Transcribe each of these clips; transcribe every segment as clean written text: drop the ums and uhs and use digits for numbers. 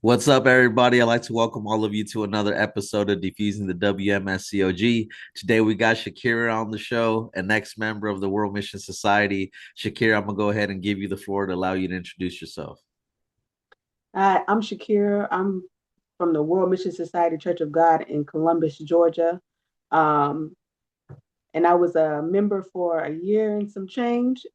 What's up, everybody? I'd like to welcome all of you to another episode of Defusing the WMSCOG. Today, we got Shaakira on the show, a next member of the World Mission Society. Shaakira, I'm going to go ahead and give you the floor to allow you to introduce yourself. Hi, I'm Shaakira. I'm from the World Mission Society Church of God in Columbus, Georgia. Um, and I was a member for a year and some change.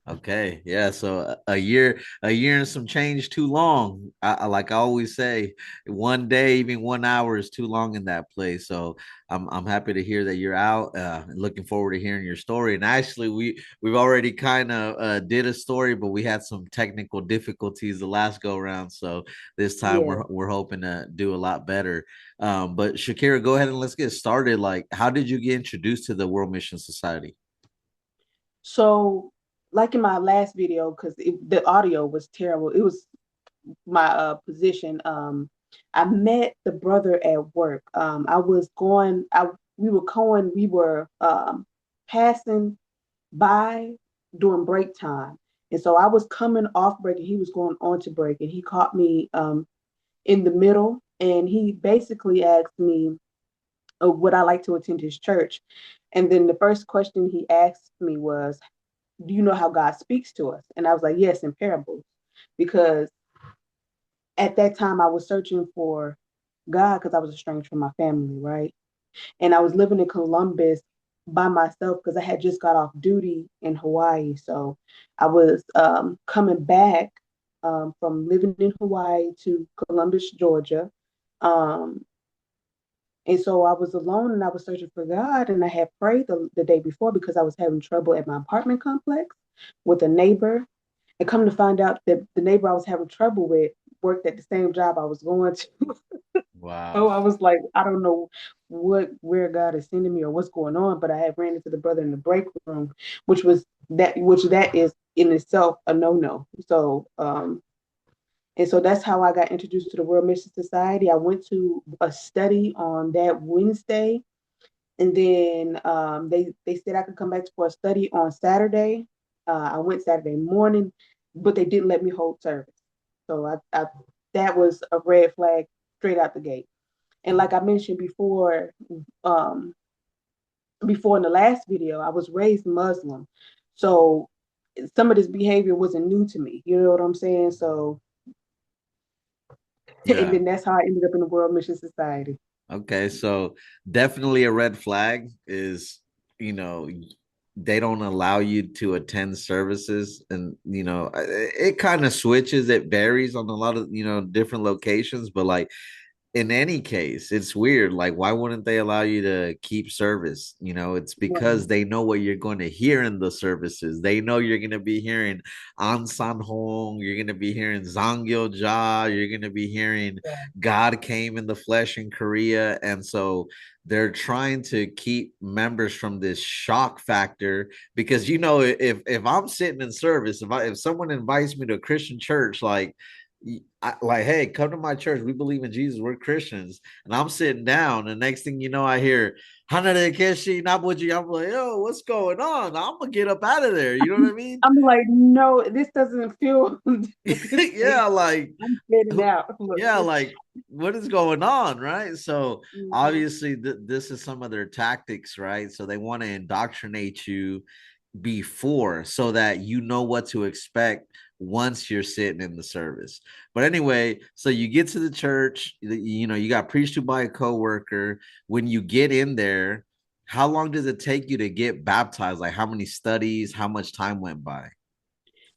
Okay, yeah. So a year and some change too long. Like I always say, one day, even 1 hour is too long in that place. So I'm happy to hear that you're out. Looking forward to hearing your story. And actually, we've already kind of did a story, but we had some technical difficulties the last go around. So this time Yeah. we're hoping to do a lot better. But Shakira, go ahead and let's get started. Like, how did you get introduced to the World Mission Society? So, like in my last video, because the audio was terrible, it was my position. I met the brother at work. I was going. We were passing by during break time. And so I was coming off break and he was going on to break and he caught me in the middle and he basically asked me would I like to attend his church. And then the first question he asked me was, do you know how God speaks to us? And I was like, yes, in parables. Because at that time I was searching for God because I was estranged from my family, right? And I was living in Columbus by myself because I had just got off duty in Hawaii. So I was coming back from living in Hawaii to Columbus, Georgia. Um, and so I was alone and I was searching for God. And I had prayed the day before because I was having trouble at my apartment complex with a neighbor. And come to find out that the neighbor I was having trouble with worked at the same job I was going to. Wow. Oh, I was like, I don't know where God is sending me or what's going on, but I had ran into the brother in the break room, which that is in itself a no-no. So and so that's how I got introduced to the World Mission Society. I went to a study on that Wednesday, and then they said I could come back for a study on Saturday. I went Saturday morning, but they didn't let me hold service. So I that was a red flag straight out the gate. And like I mentioned um, before in the last video, I was raised Muslim. So some of this behavior wasn't new to me. You know what I'm saying? So, and Yeah. then that's how I ended up in the World Mission Society. Okay, so definitely a red flag is, you know, they don't allow you to attend services, and it kind of switches, it varies on a lot of, different locations, but like in any case, it's weird. Like, why wouldn't they allow you to keep service? It's because Right. they know what you're going to hear in the services. They know you're going to be hearing An San Hong, you're going to be hearing Zangyo Ja, you're going to be hearing God came in the flesh in Korea. And so they're trying to keep members from this shock factor because if I'm sitting in service, if someone invites me to a Christian church, like, hey, come to my church. We believe in Jesus. We're Christians. And I'm sitting down. And next thing you know, I hear, Hanare Keshi Nabuji. I'm like, yo, what's going on? I'm going to get up out of there. You know what I mean? I'm like, no, this doesn't feel this Yeah, like, I'm fading out. Look. yeah, like, what is going on? Right. So, Mhm. obviously, this is some of their tactics, right? So, they want to indoctrinate you before so that you know what to expect once you're sitting in the service. But anyway, so you get to the church, you got preached to by a coworker. When you get in there, how long does it take you to get baptized? Like, how many studies, how much time went by?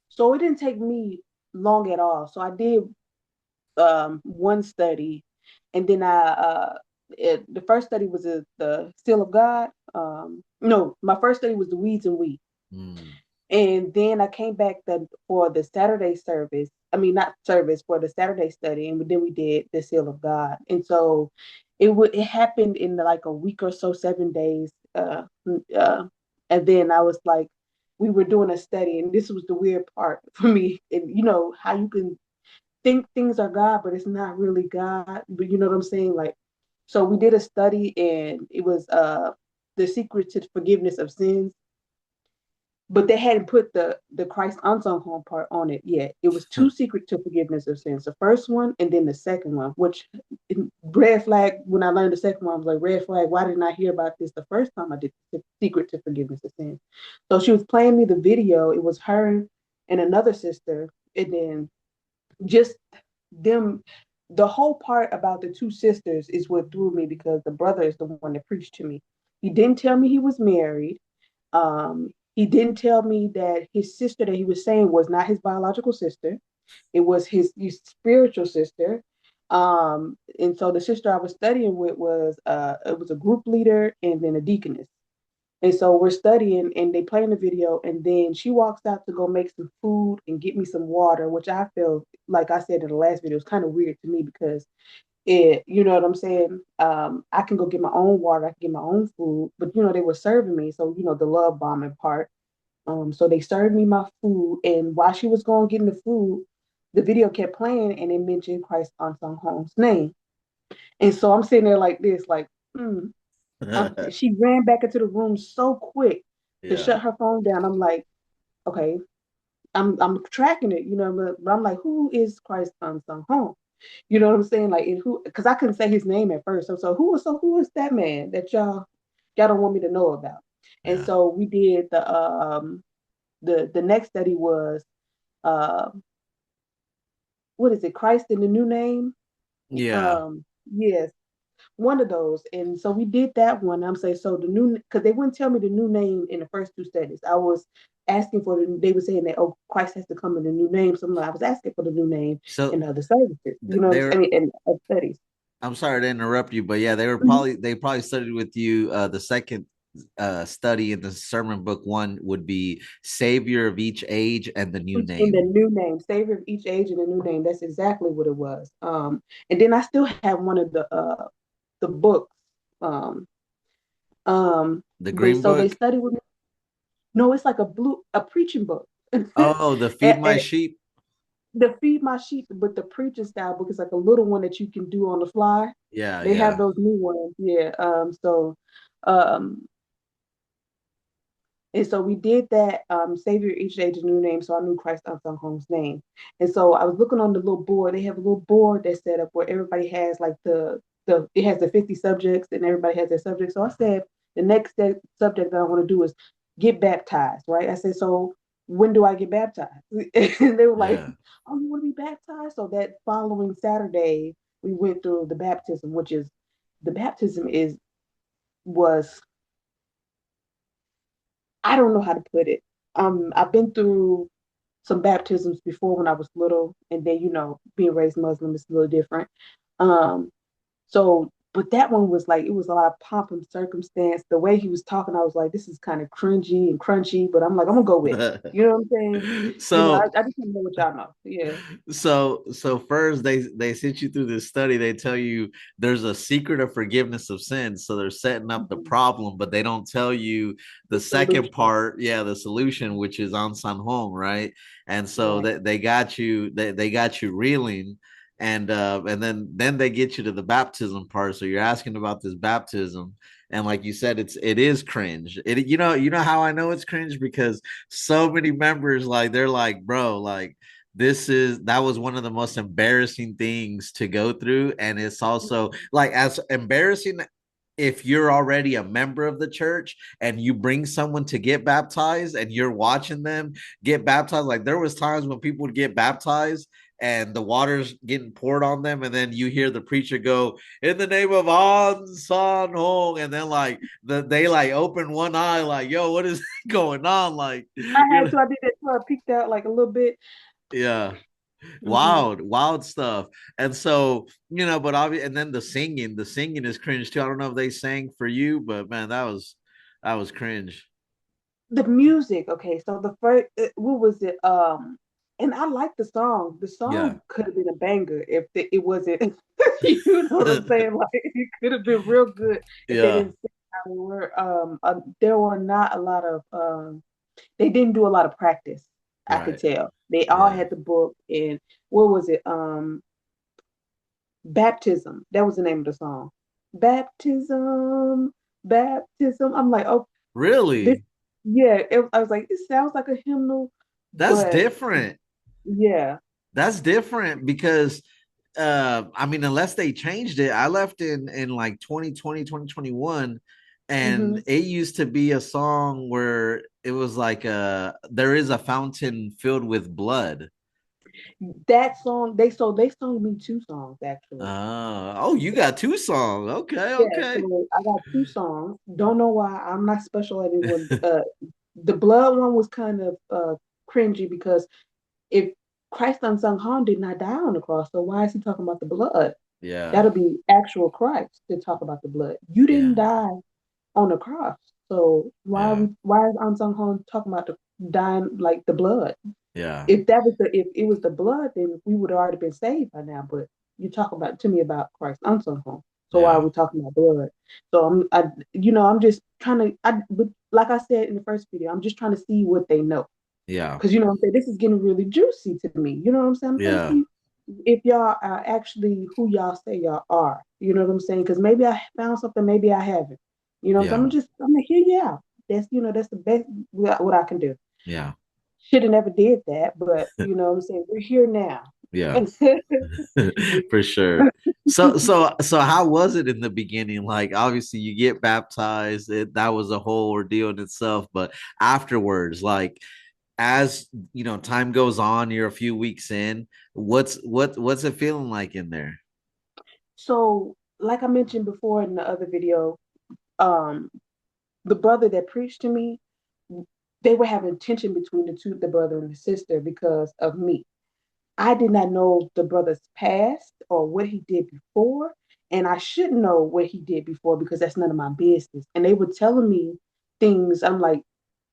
So it didn't take me long at all. So I did one study, and then the first study was the Seal of God. No, my first study was the Weeds and Wheat, Hmm. and then I came back for the Saturday service. I mean, not service for the Saturday study, and then we did the Seal of God. And so it happened in like a week or so, 7 days. And then I was like, we were doing a study, and this was the weird part for me. And you know how you can think things are God, but it's not really God. But you know what I'm saying? Like, so we did a study, and it was the secret to forgiveness of sins. but they hadn't put the Christ unsung home part on it yet. It was two secret to forgiveness of sins. The first one and then the second one, which red flag. When I learned the second one, I was like, red flag. Why didn't I hear about this the first time I did the secret to forgiveness of sins? So she was playing me the video. It was her and another sister, and then just them. The whole part about the two sisters is what threw me because the brother is the one that preached to me. He didn't tell me he was married. He didn't tell me that his sister that he was saying was not his biological sister. It was his spiritual sister. And so the sister I was studying with was it was a group leader and then a deaconess. And so we're studying and they play in the video and then she walks out to go make some food and get me some water, which I feel like I said in the last video, it's kind of weird to me because you know what I'm saying? I can go get my own water, I can get my own food, but they were serving me. So, the love bombing part. So they served me my food, and while she was going getting the food, the video kept playing and it mentioned Christ unsung home's name. And so I'm sitting there like this, like, she ran back into the room so quick to Yeah. shut her phone down. I'm like, okay, I'm tracking it, but I'm like, who is Christ unsung home? You know what I'm saying? Like, and who? Because I couldn't say his name at first. So who is that man that y'all don't want me to know about? And Yeah. so we did the next study was uh what is it? Christ in the New Name. Yeah. Yes, one of those. And so we did that one. I'm saying so the new because they wouldn't tell me the new name in the first two studies. I was asking for they were saying that Christ has to come in the new name. So I was asking for the new name in So the other services. You know what I'm they saying? I were, mean, in other studies. I'm sorry to interrupt you, but yeah, Mhm. they probably studied with you. The second study in the sermon book one would be Savior of each age and the new In the name. new name, Savior of each age in the new name. That's exactly what it was. And then I still have one of the books. Um, The they green so they book. study with me. No, it's like a preaching book. Oh, the Feed My Sheep. The Feed My Sheep, but the preaching style book is like a little one that you can do on the fly. Yeah, They have yeah. those new ones, yeah. Um, and so we did that, Savior each age a new name. So I knew Christ unsung home's name. And so I was looking on the little board. They have a little board that's set up where everybody has like it has the 50 subjects and everybody has their subject. So I said the next subject that I want to do is get baptized, right? I said, so when do I get baptized? And they were like, Yeah. oh, you want to be baptized? So that following Saturday, we went through the baptism, which is the baptism is was I don't know how to put it. I've been through some baptisms before when I was little, and then being raised Muslim is a little different. Um, but that one was like it was a lot of pomp and circumstance. The way he was talking, I was like, this is kind of cringy and crunchy, but I'm like, I'm gonna go with it. You know what I'm saying? So I just want to know what y'all know. Yeah. so first they sent you through this study. They tell you there's a secret of forgiveness of sins. So they're setting up the Mhm. problem, but they don't tell you the The second solution. part, yeah, the solution, which is on San Home, right? And so Right. they got you, they got you reeling. And then they get you to the baptism part. So you're asking about this baptism. And like you said, it is cringe. You know how I know it's cringe because so many members like they're like, bro, like that was one of the most embarrassing things to go through, and it's also like as embarrassing if you're already a member of the church and you bring someone to get baptized and you're watching them get baptized. Like there was times when people would get baptized and the water's getting poured on them, and then you hear the preacher go, in the name of An San Hong, and then like they like open one eye like, yo, what is going on? Like, I you had know, to. I did that too. I peeked out like a little bit. yeah. Hmm. Wild stuff. And so, but obviously, and then the singing is cringe too. I don't know if they sang for you, but man, that was cringe. The music, okay, so the first what was it, and I like the Yeah. song could have been a banger if it wasn't you know what I'm saying, like it could have been real good if they Yeah. didn't sing how they were. There were not a lot of they didn't do a lot of practice. I could Right. tell they all Yeah. had the book. And what was it, baptism, that was the name of the song. Baptism, baptism. I'm like, oh, this Really? yeah, I was like, it sounds like a hymnal, That's but different. yeah. That's different because I mean, unless they changed it, I left in like 2020, 2021, and Hmm. it used to be a song where it was like there is a fountain filled with blood. That song, they sung me two songs actually. Oh, you got two songs. Okay, Yeah, okay. so I got two songs. Don't know why. I'm not special at anyone. The blood one was kind of cringy because if Christ unsung home did not die on the cross, so why is he talking about the blood? Yeah, That'll be actual Christ to talk about the blood. You didn't yeah, die on the cross, so yeah, why is unsung home talking about the dying like the blood? yeah, If that was the if it was the blood, then we would have already been saved by now. But you talk about to me about Christ unsung home. So why are yeah, we talking about blood? So I'm just trying to but like I said in the first video, I'm just trying to see what they know. yeah, Because what I'm saying, this is getting really juicy to me. You know what I'm saying? I'm trying to yeah, see if y'all are actually who y'all say y'all are. You know what I'm saying? Because maybe I found something, maybe I haven't. You know what I'm saying? yeah, I'm gonna hear you out. That's the best what I can do. yeah, Should have never did that, but what I'm saying, we're here now. yeah. We For sure. So how was it in the beginning? Like obviously you get baptized, that was a whole ordeal in itself, but afterwards, like as you know, time goes on, you're a few weeks in. What's it feeling like in there? so like I mentioned before in the other video, um, the brother that preached to me, they were having tension between the brother and the sister because of me. I did not know the brother's past or what he did before. And I should know what he did before because that's none of my business. And they were telling me things. I'm like,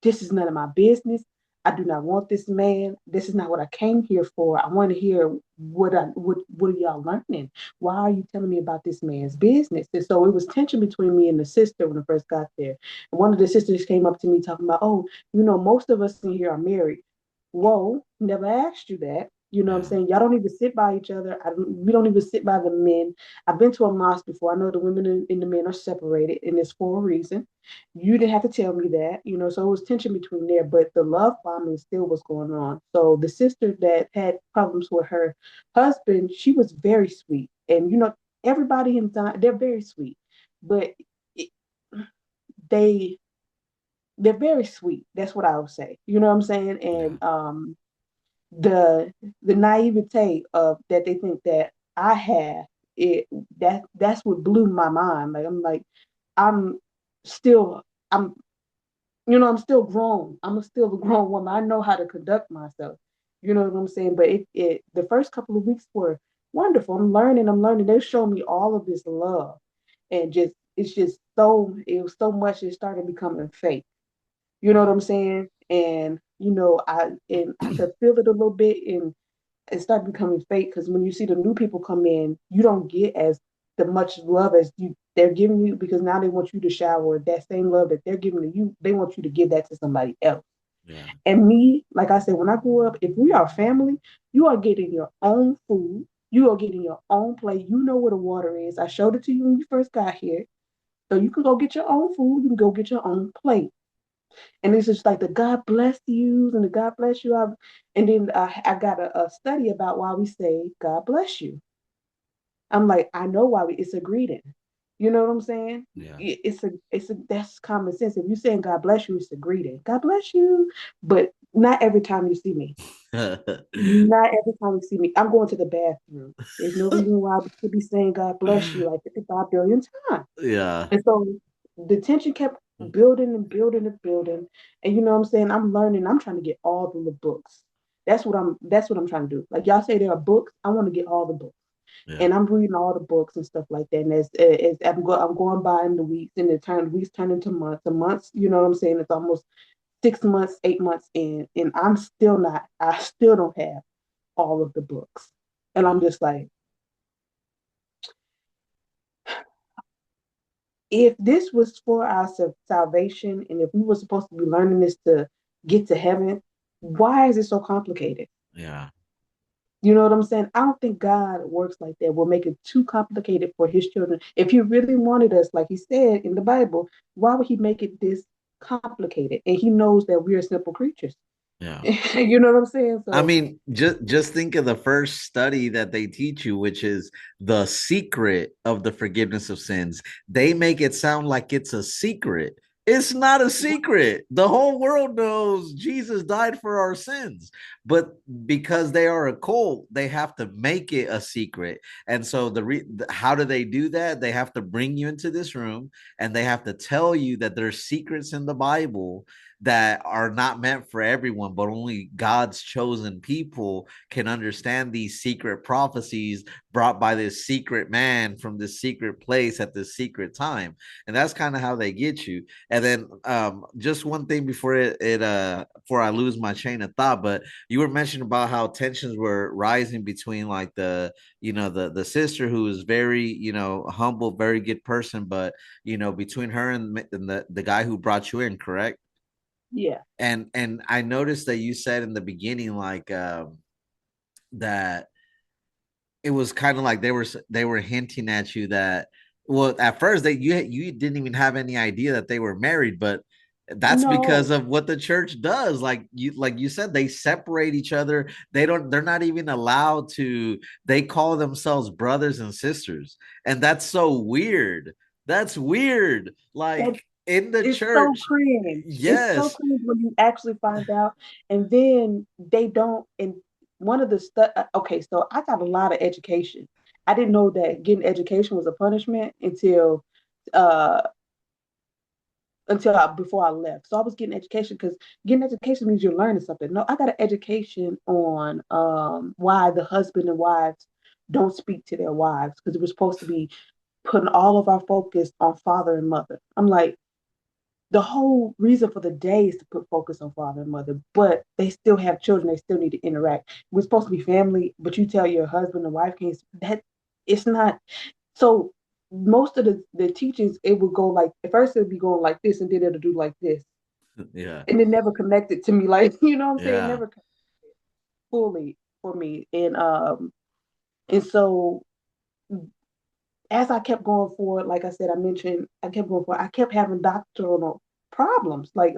this is none of my business. I do not want this man. This is not what I came here for. I want to hear what are y'all learning? Why are you telling me about this man's business? And so it was tension between me and the sister when I first got there. And one of the sisters came up to me talking about, oh, most of us in here are married. Whoa, never asked you that. You know what I'm Yeah, saying? Y'all don't even sit by each other. We don't even sit by the men. I've been to a mosque before. I know the women and the men are separated, and it's for a reason. You didn't have to tell me that. So it was tension between there, but the love bombing still was going on. So the sister that had problems with her husband, she was very sweet. And, everybody in Zion, they're very sweet, but it, they, they're very sweet. That's what I would say. You know what I'm saying? yeah, And, the the naivete of that they think that I have it that's what blew my mind. Like I'm still I'm I'm still grown. I'm still a grown woman. I know how to conduct myself. You know what I'm saying? But it the first couple of weeks were wonderful. I'm learning. They showed me all of this love. And just it's just it was so much it started becoming fake. You know what yeah, I'm saying? And I could feel it a little bit and it started becoming fake because when you see the new people come in, you don't get as the much love as they're giving you because now they want you to shower that same love that they're giving to you. They want you to give that to somebody else. yeah, And me, like I said, when I grew up, if we are family, you are getting your own food. You are getting your own plate. You know where the water is. I showed it to you when you first got here. So you can go get your own food. You can go get your own plate. And it's just like the God bless you and the God bless you. And then I got a study about why we say God bless you. I'm like, I know why it's a greeting. You know what I'm saying? yeah. It's a that's common sense. If you're saying God bless you, it's a greeting. God bless you. But not every time you see me. Not every time you see me. I'm going to the bathroom. There's no reason why we should be saying God bless you like 55 billion times. Yeah, And so the tension kept building and building and building. And you know what I'm saying? I'm learning, I'm trying to get all the books. That's what I'm trying to do. Like y'all say there are books, I want to get all the books. yeah, And I'm reading all the books and stuff like that. And as I'm going by in the weeks, and the weeks turn into months. And months, you know what I'm saying? It's almost 6 months, 8 months in, and I still don't have all of the books. And I'm yeah, just like, if this was for our salvation and if we were supposed to be learning this to get to heaven, why is it so complicated? yeah, You know what I'm saying? I don't think God works like that. We'll make it too complicated for his children. If he really wanted us, like he said in the Bible, why would he make it this complicated, and he knows that we are simple creatures. Yeah. You know what I'm saying? I So mean, just think of the first study that they teach you, which is the secret of the forgiveness of sins. They make it sound like it's a secret. It's not a secret. The whole world knows Jesus died for our sins, but because they are a cult, they have to make it a secret. And so how do they do that? They have to bring you into this room and they have to tell you that there's secrets in the Bible that are not meant for everyone, but only God's chosen people can understand these secret prophecies brought by this secret man from this secret place at this secret time. And that's kind of how they get you. And then just one thing before I lose my chain of thought, but you were mentioning about how tensions were rising between like the sister who is very, humble, very good person, but between her and the guy who brought you in, correct? yeah, And I noticed that you said in the beginning like that it was kind of like they were hinting at you that, well, at first you didn't even have any idea that they were married, but that's because no, of what the church does. Like you said, they separate each other. They're not even allowed to. They call themselves brothers and sisters, and that's so weird. That's weird. that Like in the it's so church, cringe. It's so yes. cringe when you actually find out, and then they don't. And one of the stuff. Okay, so I got a lot of education. I didn't know that getting education was a punishment uh before I left. So I was getting education because getting education means you're learning something. No, I got an education on why the husband and wives don't speak to their wives because it was supposed to be putting all of our focus on father and mother. I'm like, the whole reason for the day is to put focus on father and mother, but they still have children. They still need to interact. We're supposed to be family, but you tell your husband and wife can't. That it's not. So most of the teachings, it would go like at first it would be going like this, and then it'll do like this, Yeah. and it never connected to me. Like you know what I'm saying? It Yeah. never fully for me, and so as I kept going forward, like I said, I mentioned, I kept going forward. I kept having doctrinal problems, like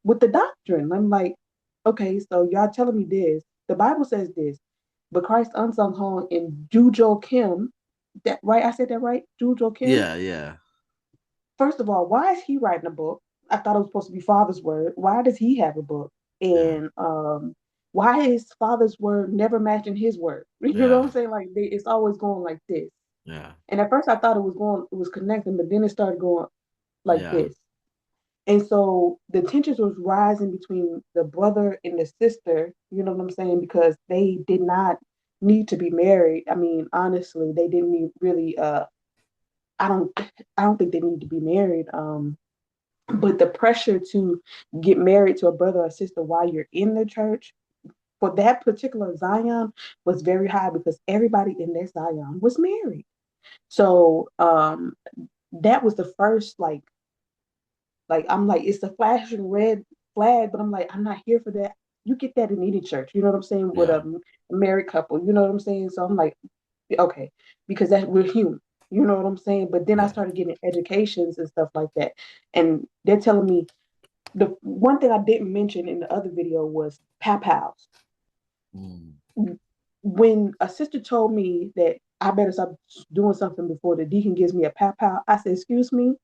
with the doctrine. I'm like, okay, so y'all telling me this. The Bible says this, but Christ unsung home in Jujo Kim. That right? I said that right? Jujo Kim. Yeah. Yeah. First of all, why is he writing a book? I thought it was supposed to be Father's word. Why does he have a book? Yeah. And why is Father's word never matching his word? You know what Yeah. I'm saying? Like it's always going like this. Yeah. And at first I thought it was connecting, but then it started going like Yeah. this. And so the tensions was rising between the brother and the sister, you know what I'm saying? Because they did not need to be married. I mean, honestly, they didn't need really I don't I don't think they need to be married. But the pressure to get married to a brother or sister while you're in the church for that particular Zion was very high because everybody in that Zion was married. So that was the first like I'm like it's a flashing red flag, but I'm like I'm not here for that. You get that in any church, you know what I'm saying, with Yeah. a married couple, you know what I'm saying. So I'm like, okay, because that we're human, you know what I'm saying. But then I Yeah. started getting educations and stuff like that, and they're telling me the one thing I didn't mention in the other video was pow pows. Mm. When a sister told me that I better stop doing something before the deacon gives me a pow pow, I said, "Excuse me."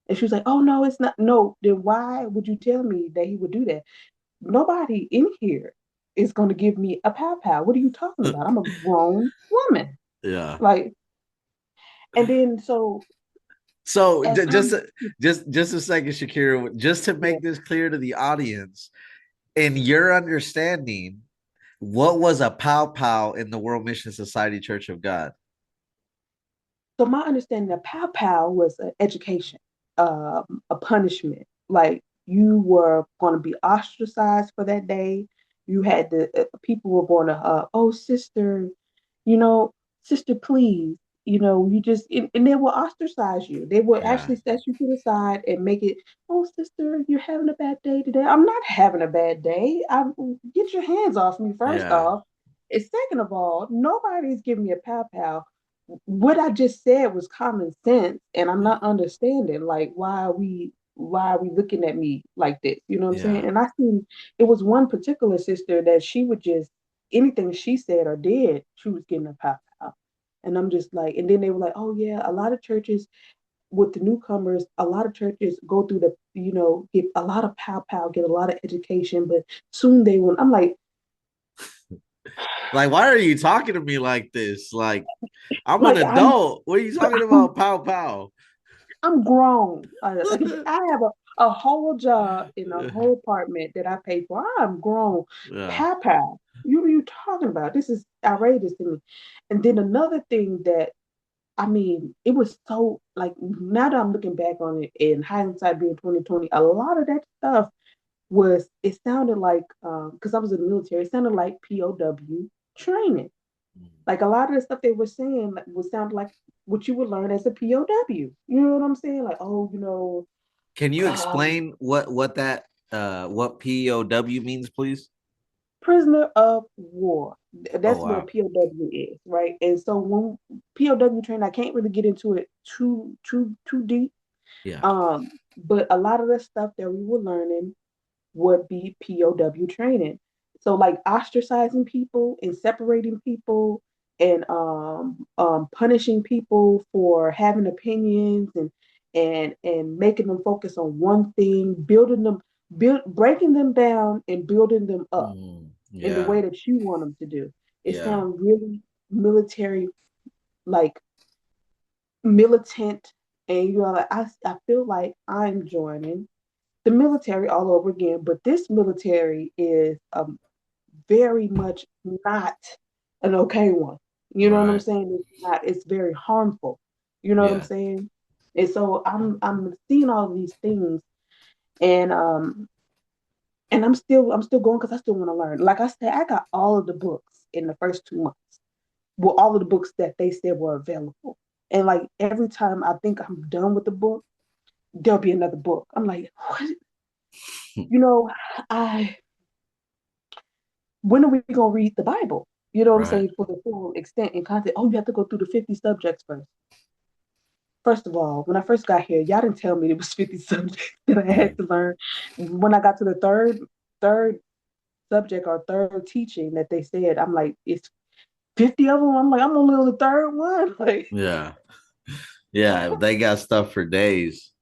And she was like, "Oh no, it's not." No, then why would you tell me that he would do that? Nobody in here is going to give me a pow pow. What are you talking about? I'm a grown woman. Yeah. Like, and then so So as just time, just a second, Shakira, just to yeah. make this clear to the audience, in your understanding, what was a pow pow in the World Mission Society Church of God? So my understanding of pow pow was an education, a punishment. Like you were going to be ostracized for that day. You had the people were going to, oh sister, you know, sister, please, you know, you just and they will ostracize you. They will Yeah. actually set you to the side and make it, oh sister, you're having a bad day today. I'm not having a bad day. Get your hands off me first Yeah. off. And second of all, nobody's giving me a pow pow. What I just said was common sense, and I'm not understanding like why are we. why are we looking at me like this? You know what I'm saying? Yeah. And I seen it was one particular sister that she would just anything she said or did, she was getting a pow pow. And I'm just like, and then they were like, oh yeah, a lot of churches with the newcomers, a lot of churches go through the, get a lot of pow pow, get a lot of education, but soon they will. I'm Like, why are you talking to me like this? Like, I'm an like adult. What are you talking I'm about? Pow pow. I'm grown. I have a whole job in a whole apartment that I pay for. I'm grown. Yeah. Pow pow. What are you talking about? This is outrageous to me. And then another thing that I mean, it was so like now that I'm looking back on it in hindsight being 2020, a lot of that stuff was it sounded like because I was in the military, it sounded like POW training. Like a lot of the stuff they were saying like, would sound like what you would learn as a POW. You know what I'm saying? Like, oh, Can you um, explain what POW means, please? prisoner of war. Oh That's what a wow. POW is, right? And so when POW training, I can't really get into it too deep. Yeah. But a lot of the stuff that we were learning would be POW training. So like ostracizing people and separating people and punishing people for having opinions and making them focus on one thing, breaking them down and building them up in the Yeah. way that you want them to do. It Yeah. sounds really military, like militant, and like I feel like I'm joining the military all over again, but this military is very much not an okay one. You know what I'm Right. saying? It's not. It's very harmful. You know what I'm Yeah. saying? And so I'm seeing all these things, and I'm still going because I still want to learn. Like I said, I got all of the books in the first 2 months. Well, all of the books that they said were available, and like every time I think I'm done with the book, there'll be another book. I'm like, what? You know, I when are we gonna read the Bible? You know what I'm Right. saying? For the full extent and content. Oh, you have to go through the 50 subjects first. First of all, when I first got here, y'all didn't tell me it was 50 subjects that I had Mm. to learn. When I got to the third subject or third teaching that they said, I'm like, it's 50 of them. I'm like, I'm only on the third one. Like Yeah. Yeah. They got stuff for days.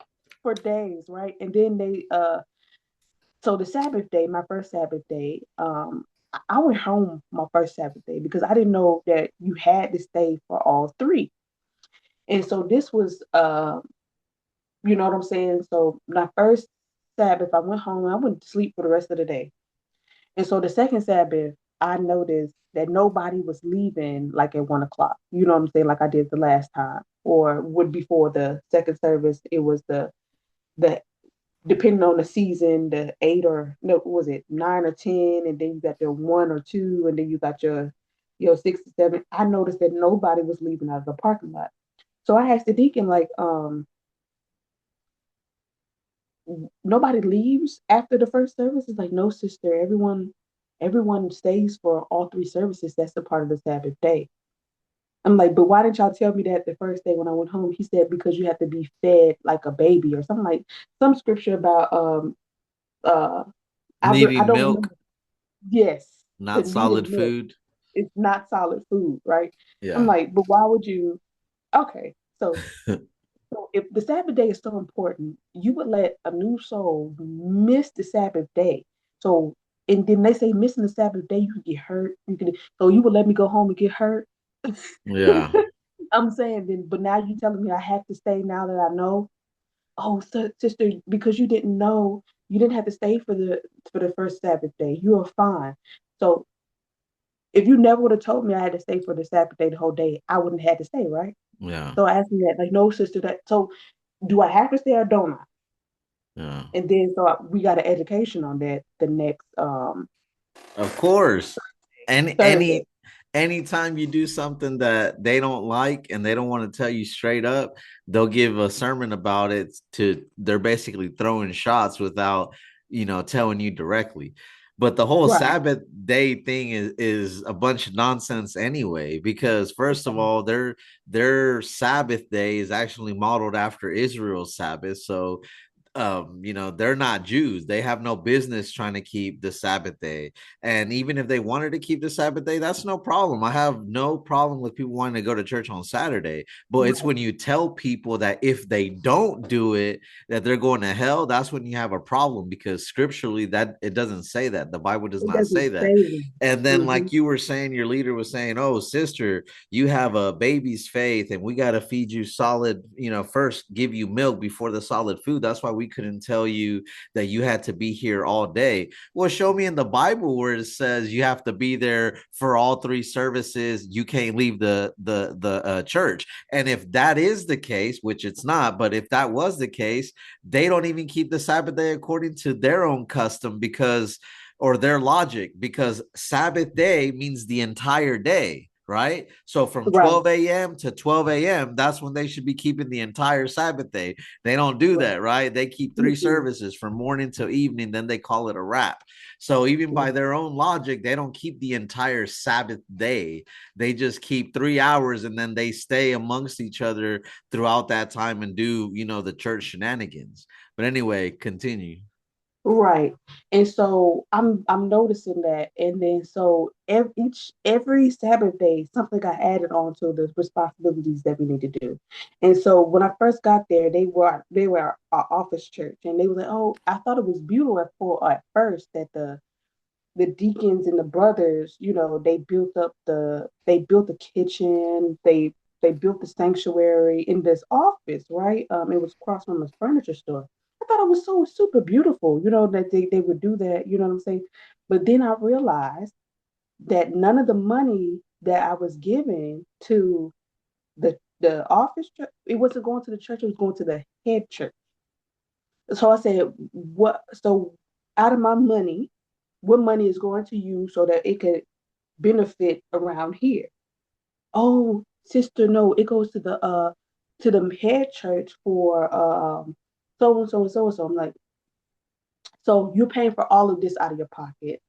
for days, right? And then they so the Sabbath day, my first Sabbath day, I went home my first Sabbath day because I didn't know that you had to stay for all three. And so this was you know what I'm saying? So my first Sabbath, I went home, I went to sleep for the rest of the day. And so the second Sabbath, I noticed that nobody was leaving like at 1 o'clock. You know what I'm saying? Like I did the last time. Or would before the second service, it was the depending on the season, the eight or no, what was it 9 or 10, and then you got your 1 or 2, and then you got your 6 or 7. I noticed that nobody was leaving out of the parking lot. So I asked the deacon, like, nobody leaves after the first service. It's like, no, sister, everyone stays for all three services. That's the part of the Sabbath day. I'm like, but why didn't y'all tell me that the first day when I went home? He said, because you have to be fed like a baby or something, like some scripture about uh I Needing don't milk, remember. Yes, to not solid needing milk. food. It's not solid food, right? I'm Yeah. like, but why would you? Okay, so if the Sabbath day is so important, you would let a new soul miss the Sabbath day. So and then they say missing the Sabbath day, you can get hurt. So you would let me go home and get hurt. Yeah. I'm saying then, but now you telling me I have to stay now that I know. Oh, so, sister, because you didn't know, you didn't have to stay for the first Sabbath day. You are fine. So if you never would have told me I had to stay for the Sabbath day the whole day, I wouldn't have had to stay, right? Yeah. So I asked me that, like, no, sister, that so do I have to stay or don't I? Yeah. And then we got an education on that the next Of course. Any Thursday. any anytime you do something that they don't like and they don't want to tell you straight up, they'll give a sermon about it to they're basically throwing shots without, telling you directly. But the whole Right. Sabbath day thing is a bunch of nonsense anyway, because first of all, their Sabbath day is actually modeled after Israel's Sabbath. So they're not Jews. They have no business trying to keep the Sabbath day. And even if they wanted to keep the Sabbath day, that's no problem. I have no problem with people wanting to go to church on Saturday. But it's Right. when you tell people that if they don't do it, that they're going to hell, that's when you have a problem, because scripturally that it doesn't say that. The Bible does It not doesn't say that. say that. And then, Mm-hmm. like you were saying, your leader was saying, "Oh, sister, you have a baby's faith, and we got to feed you solid, first give you milk before the solid food. That's why we couldn't tell you that you had to be here all day." Well, show me in the Bible where it says you have to be there for all three services. You can't leave the church. And if that is the case, which it's not, but if that was the case, they don't even keep the Sabbath day according to their own custom, because or their logic, because Sabbath day means the entire day, right? So from Right. 12 a.m. to 12 a.m., that's when they should be keeping the entire Sabbath day. They don't do Right. that, right? They keep three Mm-mm. services from morning till evening, then they call it a wrap. So even by Right. their own logic, they don't keep the entire Sabbath day. They just keep 3 hours, and then they stay amongst each other throughout that time and do, the church shenanigans. But anyway, continue. Right. And so I'm noticing that. And then so every Sabbath day, something got added on to the responsibilities that we need to do. And so when I first got there, they were our office church, and they were like, oh, I thought it was beautiful at first that the deacons and the brothers, they built the kitchen, they built the sanctuary in this office, right? It was across from a furniture store. I thought it was so super beautiful, that they would do that, you know what I'm saying? But then I realized that none of the money that I was giving to the office church, it wasn't going to the church, it was going to the head church. So I said, what? So out of my money, what money is going to you so that it could benefit around here? Oh, sister, no, it goes to the head church for so and so and so and so. I'm like, so you're paying for all of this out of your pocket.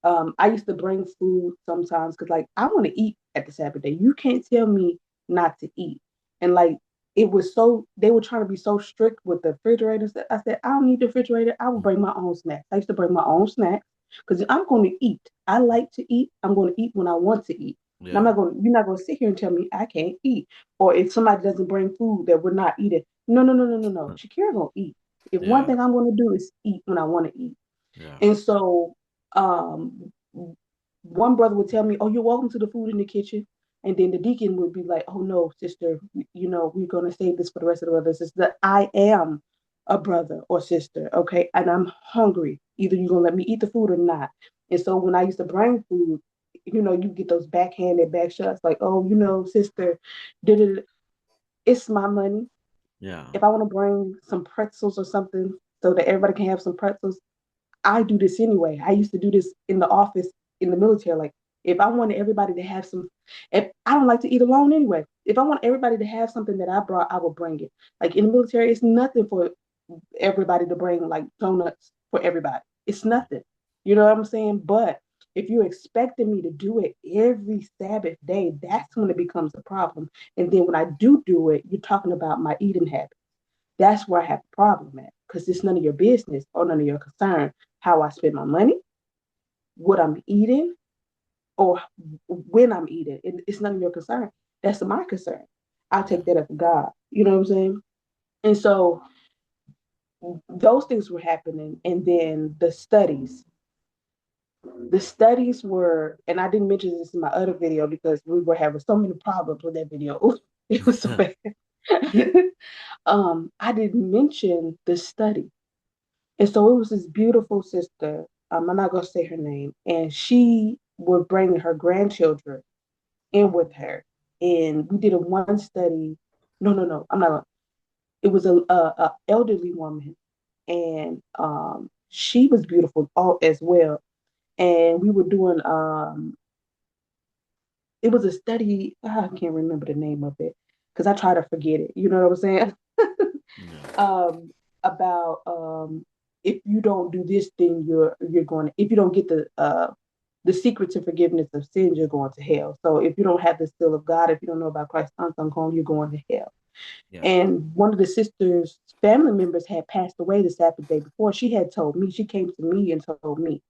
I used to bring food sometimes because like I want to eat at the Sabbath day. You can't tell me not to eat. And like it was so they were trying to be so strict with the refrigerators that I said, I don't need the refrigerator. I will bring my own snacks. I used to bring my own snacks because I'm going to eat. I like to eat. I'm going to eat when I want to eat. And Yeah. you're not going to sit here and tell me I can't eat. Or if somebody doesn't bring food that we're not eating. No, no, no, no, no, no. Shakira gonna eat. If one Yeah. thing I'm going to do is eat when I want to eat. Yeah. And so um, one brother would tell me, "Oh, you're welcome to the food in the kitchen," and then the deacon would be like, "Oh no, sister, we're gonna save this for the rest of the brothers." It's that I am a brother or sister, okay, and I'm hungry. Either you're gonna let me eat the food or not. And so when I used to bring food, you get those backhanded back shots like, "Oh, sister, did it? It's my money. Yeah. If I want to bring some pretzels or something so that everybody can have some pretzels, I do this anyway. I used to do this in the office in the military. Like, if I wanted everybody to have some, if I don't like to eat alone anyway. If I want everybody to have something that I brought, I will bring it. Like in the military, it's nothing for everybody to bring like donuts for everybody. It's nothing. You know what I'm saying? But if you're expecting me to do it every Sabbath day, that's when it becomes a problem. And then when I do it, you're talking about my eating habits. That's where I have a problem at because it's none of your business or none of your concern how I spend my money, what I'm eating, or when I'm eating. It's none of your concern. That's my concern. I'll Yeah. take that up with God. You know what I'm saying? And so those things were happening. And then the studies were, and I didn't mention this in my other video because we were having so many problems with that video. It was so bad. I didn't mention the study. And so it was this beautiful sister. I'm not gonna say her name, and she would bring her grandchildren in with her, and we did a one study. No, no, no. I'm not. It was a elderly woman, and she was beautiful all as well. And we were doing it was a study. I can't remember the name of it because I try to forget it. You know what I'm saying? Yeah. um, about if you don't do this thing, you're going to, if you don't get the secret to forgiveness of sins, you're going to hell. So if you don't have the seal of God, if you don't know about Christ's unsung home, you're going to hell. Yeah. And one of the sisters' family members had passed away the Sabbath day before. She had told me, she came to me and told me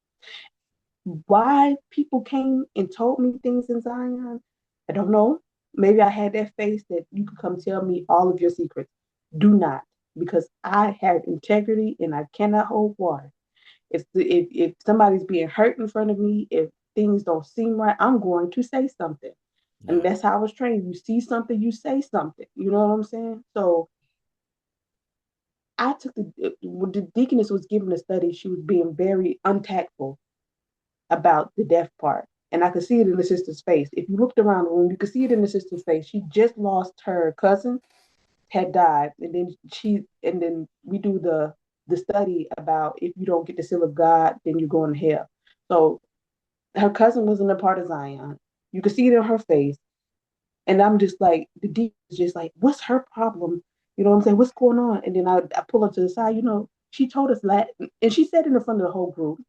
why people came and told me things in Zion. I don't know. Maybe I had that face that you could come tell me all of your secrets. Do not, because I have integrity and I cannot hold water. If somebody's being hurt in front of me, if things don't seem right, I'm going to say something. And Yeah. that's how I was trained. You see something, you say something. You know what I'm saying? So I took when the deaconess was giving a study, she was being very untactful about the death part. And I could see it in the sister's face. If you looked around the room, you could see it in the sister's face. She just lost her cousin, had died, and then we do the study about if you don't get the seal of God, then you're going to hell. So her cousin wasn't a part of Zion. You could see it in her face. And I'm just like, the deep is just like, what's her problem? You know what I'm saying? What's going on? And then I pull her to the side, she told us that, and she said it in front of the whole group.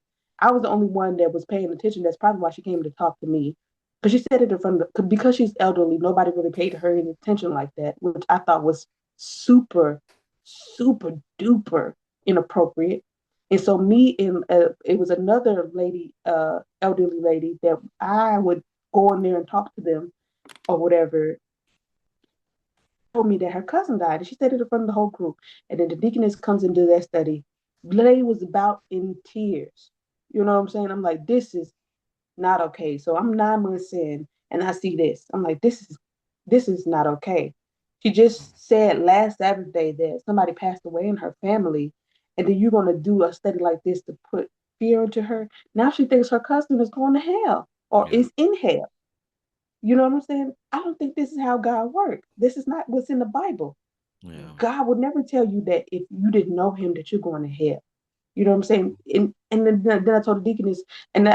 I was the only one that was paying attention. That's probably why she came to talk to me. Because she said it in front of because she's elderly, nobody really paid her any attention like that, which I thought was super, super duper inappropriate. And so me and it was another lady, elderly lady, that I would go in there and talk to them or whatever, told me that her cousin died. And she said it in front of the whole group. And then the deaconess comes into that study. The lady was about in tears. You know what I'm saying? I'm like, this is not okay. So I'm 9 months in and I see this. I'm like, this is not okay. She just said last Saturday that somebody passed away in her family. And then you're gonna do a study like this to put fear into her. Now she thinks her cousin is going to hell or Yeah. is in hell. You know what I'm saying? I don't think this is how God works. This is not what's in the Bible. Yeah. God would never tell you that if you didn't know him that you're going to hell. You know what I'm saying? And then I told the deaconess, and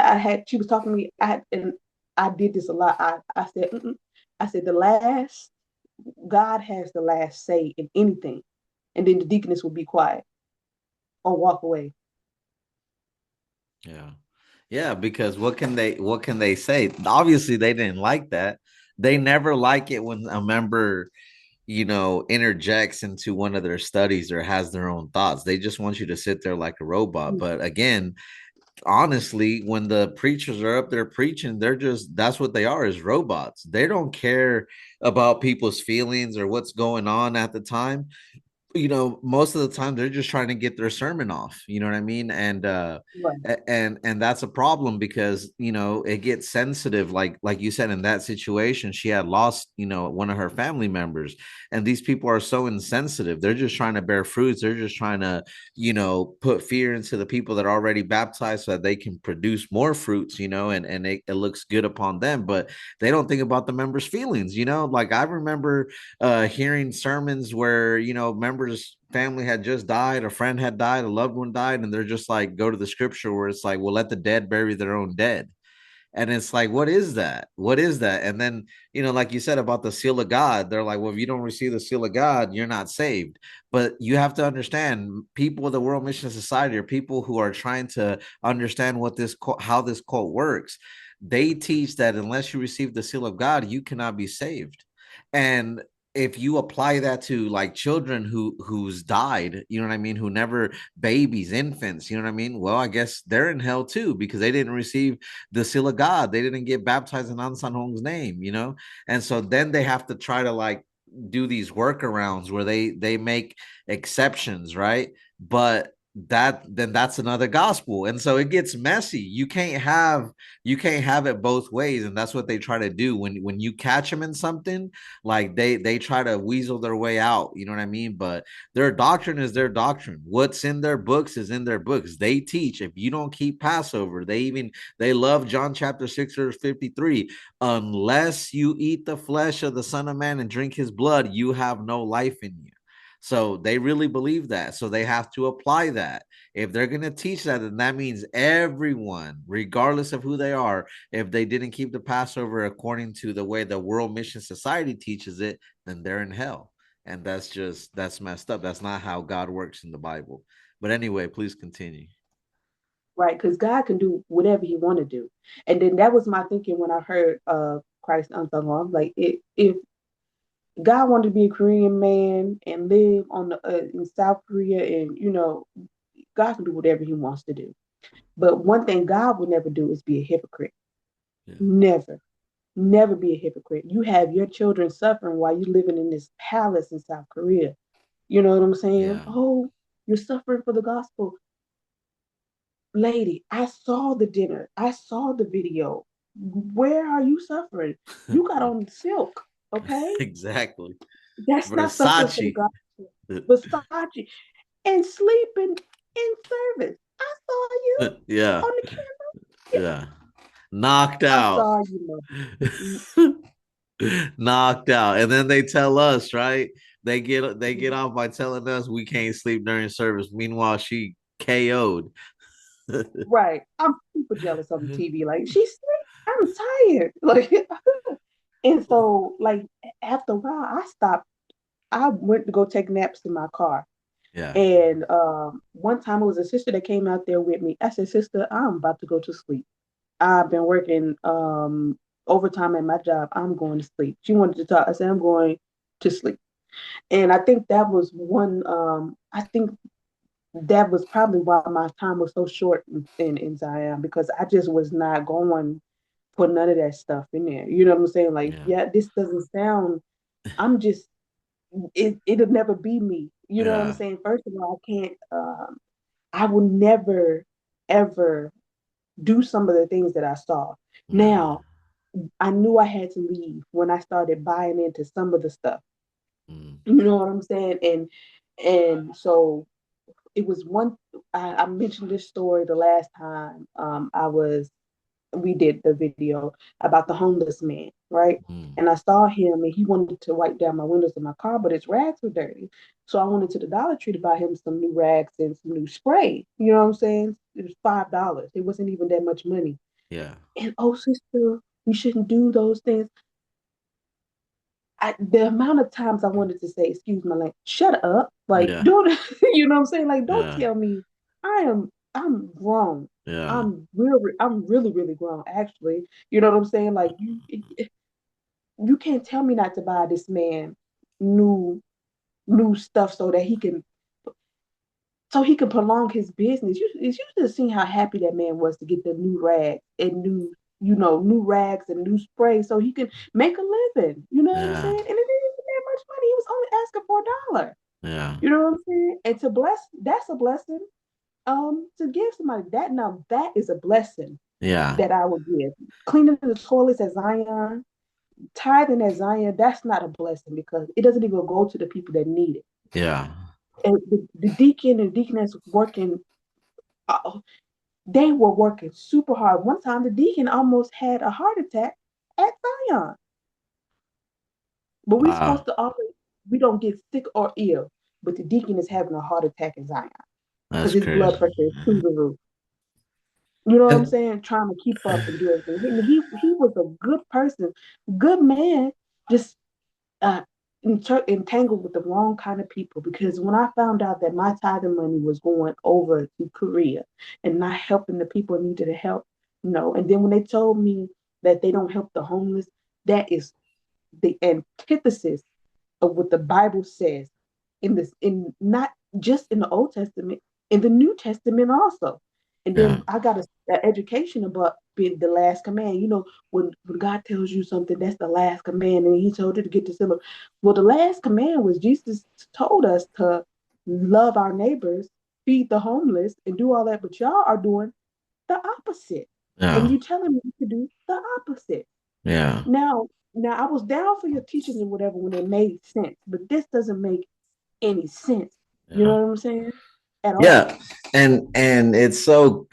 she was talking to me. And I did this a lot. I said, mm-mm. I said God has the last say in anything, and then the deaconess will be quiet or walk away. Yeah. Yeah, because what can they say? Obviously they didn't like that. They never like it when a member, interjects into one of their studies or has their own thoughts. They just want you to sit there like a robot. But again, honestly, when the preachers are up there preaching, that's what they are, is robots. They don't care about people's feelings or what's going on at the time. Most of the time they're just trying to get their sermon off, you know what I mean? Right. And that's a problem because it gets sensitive, like you said. In that situation, she had lost one of her family members, and these people are so insensitive. They're just trying to bear fruits. They're just trying to put fear into the people that are already baptized so that they can produce more fruits, and it looks good upon them, but they don't think about the members' feelings. Like I remember hearing sermons where members family had just died, a friend had died, a loved one died, and they're just like, go to the scripture where it's like, well, let the dead bury their own dead. And it's like, what is that? And then like you said about the seal of God, they're like, well, if you don't receive the seal of God, you're not saved. But you have to understand, people of the World Mission Society, or people who are trying to understand how this cult works, they teach that unless you receive the seal of God, you cannot be saved. And if you apply that to like children who's died, you know what I mean, who never, babies, infants, you know what I mean, well, I guess they're in hell too, because they didn't receive the seal of God. They didn't get baptized in An San Hong's name. And so then they have to try to like do these workarounds where they make exceptions, right? But that's another gospel, and so it gets messy. You can't have it both ways, and that's what they try to do when you catch them in something. Like they try to weasel their way out, you know what I mean? But their doctrine is their doctrine. What's in their books is in their books. They teach if you don't keep Passover. They love John chapter 6 verse 53. Unless you eat the flesh of the Son of Man and drink his blood, you have no life in you. So they really believe that. So they have to apply that. If they're going to teach that, then that means everyone, regardless of who they are, if they didn't keep the Passover according to the way the World Mission Society teaches it, then they're in hell. And that's messed up. That's not how God works in the Bible. But anyway, please continue. Right, because God can do whatever he want to do. And then that was my thinking when I heard Christ unsung. I'm like, if God wanted to be a Korean man and live on the in South Korea, and God can do whatever He wants to do. But one thing God would never do is be a hypocrite. Yeah. Never, never be a hypocrite. You have your children suffering while you living in this palace in South Korea. You know what I'm saying? Yeah. Oh, you're suffering for the gospel, lady. I saw the dinner. I saw the video. Where are you suffering? You got on silk, okay? Exactly. That's not suffering for the Versace. gospel. Versace and sleeping in service. I saw you Yeah. on the camera. Yeah. Knocked I out. saw you, mother. Knocked out. And then they tell us, right? They get off by telling us we can't sleep during service. Meanwhile, she KO'd. Right. I'm super jealous on the TV. Like, she's sleep. I'm tired. Like, and so, like, after a while, I stopped. I went to go take naps in my car. Yeah. And one time it was a sister that came out there with me. I said, Sister, I'm about to go to sleep. I've been working overtime at my job. I'm going to sleep. She wanted to talk. I said, I'm going to sleep. And I think that was I think that was probably why my time was so short in Zion, because I just was not going for none of that stuff in there. You know what I'm saying? Like, Yeah. yeah, this doesn't sound, I'm just, it'll never be me. You know what I'm Yeah. saying? First of all, I can't, I will never, ever do some of the things that I saw. Yeah. Now, I knew I had to leave when I started buying into some of the stuff. Mm. You know what I'm saying? And so it was one. I mentioned this story the last time we did the video about the homeless man, right? Mm. And I saw him, and he wanted to wipe down my windows in my car, but his rags were dirty. So I went to the Dollar Tree to buy him some new rags and some new spray. You know what I'm saying? It was $5. It wasn't even that much money. Yeah. And oh, sister, you shouldn't do those things. The amount of times I wanted to say, excuse my language, shut up. Like, Yeah. don't, you know what I'm saying? Like, don't Yeah. tell me I'm grown. Yeah. I'm really, really grown, actually. You know what I'm saying? Like, you can't tell me not to buy this man new new stuff so he can prolong his business. You should have seen how happy that man was to get the new rags and new rags and new spray so he can make a living. You know what I'm Yeah. saying? And it didn't even that much money. He was only asking for $1. Yeah. You know what I'm saying? And to bless, that's a blessing. To give somebody that, now that is a blessing Yeah. that I would give. Cleaning the toilets at Zion, tithing at Zion, that's not a blessing because it doesn't even go to the people that need it. Yeah. And the deacon and deaconess working, uh, they were working super hard. One time, the deacon almost had a heart attack at Zion. But we supposed Wow. to always, we don't get sick or ill. But the deacon is having a heart attack in Zion because That's his blood crazy. pressure is through the roof. You know what I'm And saying? Trying to keep up and do everything. He was a good person, good man, just uh, entangled with the wrong kind of people. Because when I found out that my tithing money was going over to Korea and not helping the people who needed help, no. And then when they told me that they don't help the homeless, that is the antithesis of what the Bible says in not just in the Old Testament, in the New Testament also. And yeah. then I got an education about being the last command. When God tells you something, that's the last command, and He told you to get to similar. Well, the last command was Jesus told us to love our neighbors, feed the homeless, and do all that. But y'all are doing the opposite, and Yeah. you telling me to do the opposite. Yeah. Now, I was down for your teachings and whatever when it made sense, but this doesn't make any sense. You Yeah. know what I'm saying? At all. Yeah, and it's so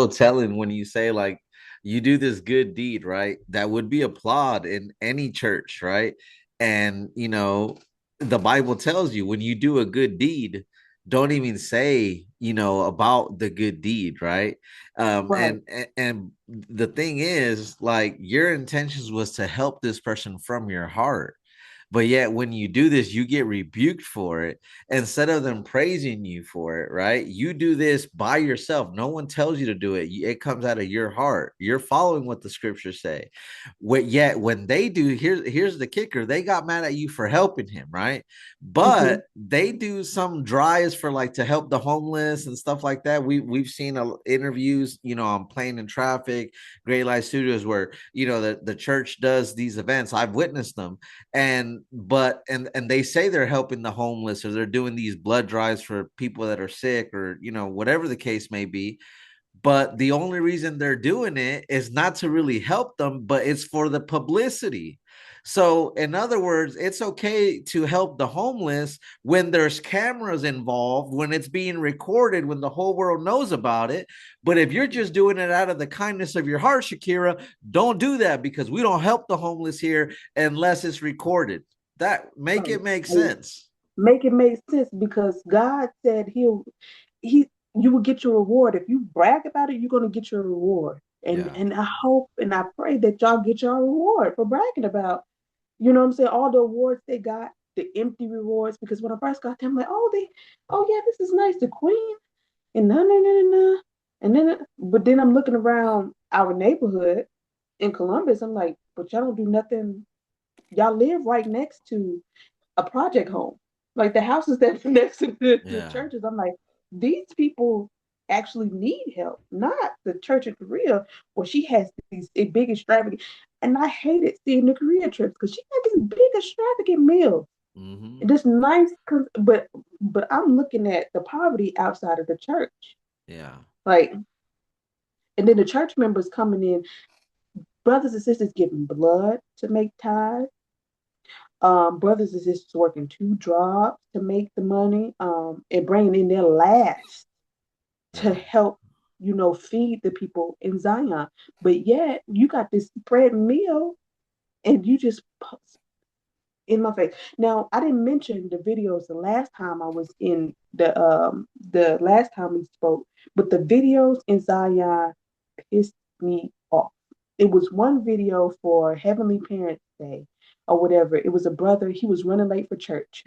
telling when you say like you do this good deed, right? That would be applaud in any church, right? And the Bible tells you when you do a good deed, don't even say about the good deed, right? Right. And the thing is, like your intentions was to help this person from your heart. But yet, when you do this, you get rebuked for it. Instead of them praising you for it, right? You do this by yourself. No one tells you to do it. It comes out of your heart. You're following what the scriptures say. Yet, when they do, here's the kicker: they got mad at you for helping him, right? Mm-hmm. But they do some drives for like to help the homeless and stuff like that. We've seen interviews, on Plane and Traffic, Great Light Studios, where the church does these events. I've witnessed them, and they say they're helping the homeless, or they're doing these blood drives for people that are sick, or whatever the case may be. But the only reason they're doing it is not to really help them, but it's for the publicity. So, in other words, it's okay to help the homeless when there's cameras involved, when it's being recorded, when the whole world knows about it. But if you're just doing it out of the kindness of your heart, Shaakira, don't do that, because we don't help the homeless here unless it's recorded. That make Right. it make Like, sense. make it make sense because God said he you will get your reward. If you brag about it, you're gonna get your reward. And Yeah. and I hope and I pray that y'all get your reward for bragging about, what I'm saying, all the awards they got, the empty rewards. Because when I first got them, I'm like, oh yeah, this is nice, the queen, and no. And then but then I'm looking around our neighborhood in Columbus, I'm like, but y'all don't do nothing. Y'all live right next to a project home. Like the houses that are next to the Yeah. churches, I'm like, these people actually need help, not the church in Korea where she has these big extravagant. And I hated seeing the Korea trips because she had these big extravagant meals. Mm-hmm. And this nice, but I'm looking at the poverty outside of the church, Yeah. like, and then the church members coming in, brothers and sisters giving blood to make tithes, brothers and sisters working two jobs to make the money, and bringing in their last to Yeah. help, feed the people in Zion. But yet you got this bread meal and you just in my face. Now I didn't mention the videos the last time I was in the last time we spoke, but the videos in Zion pissed me off. It was one video for Heavenly Parents Day or whatever. It was a brother, he was running late for church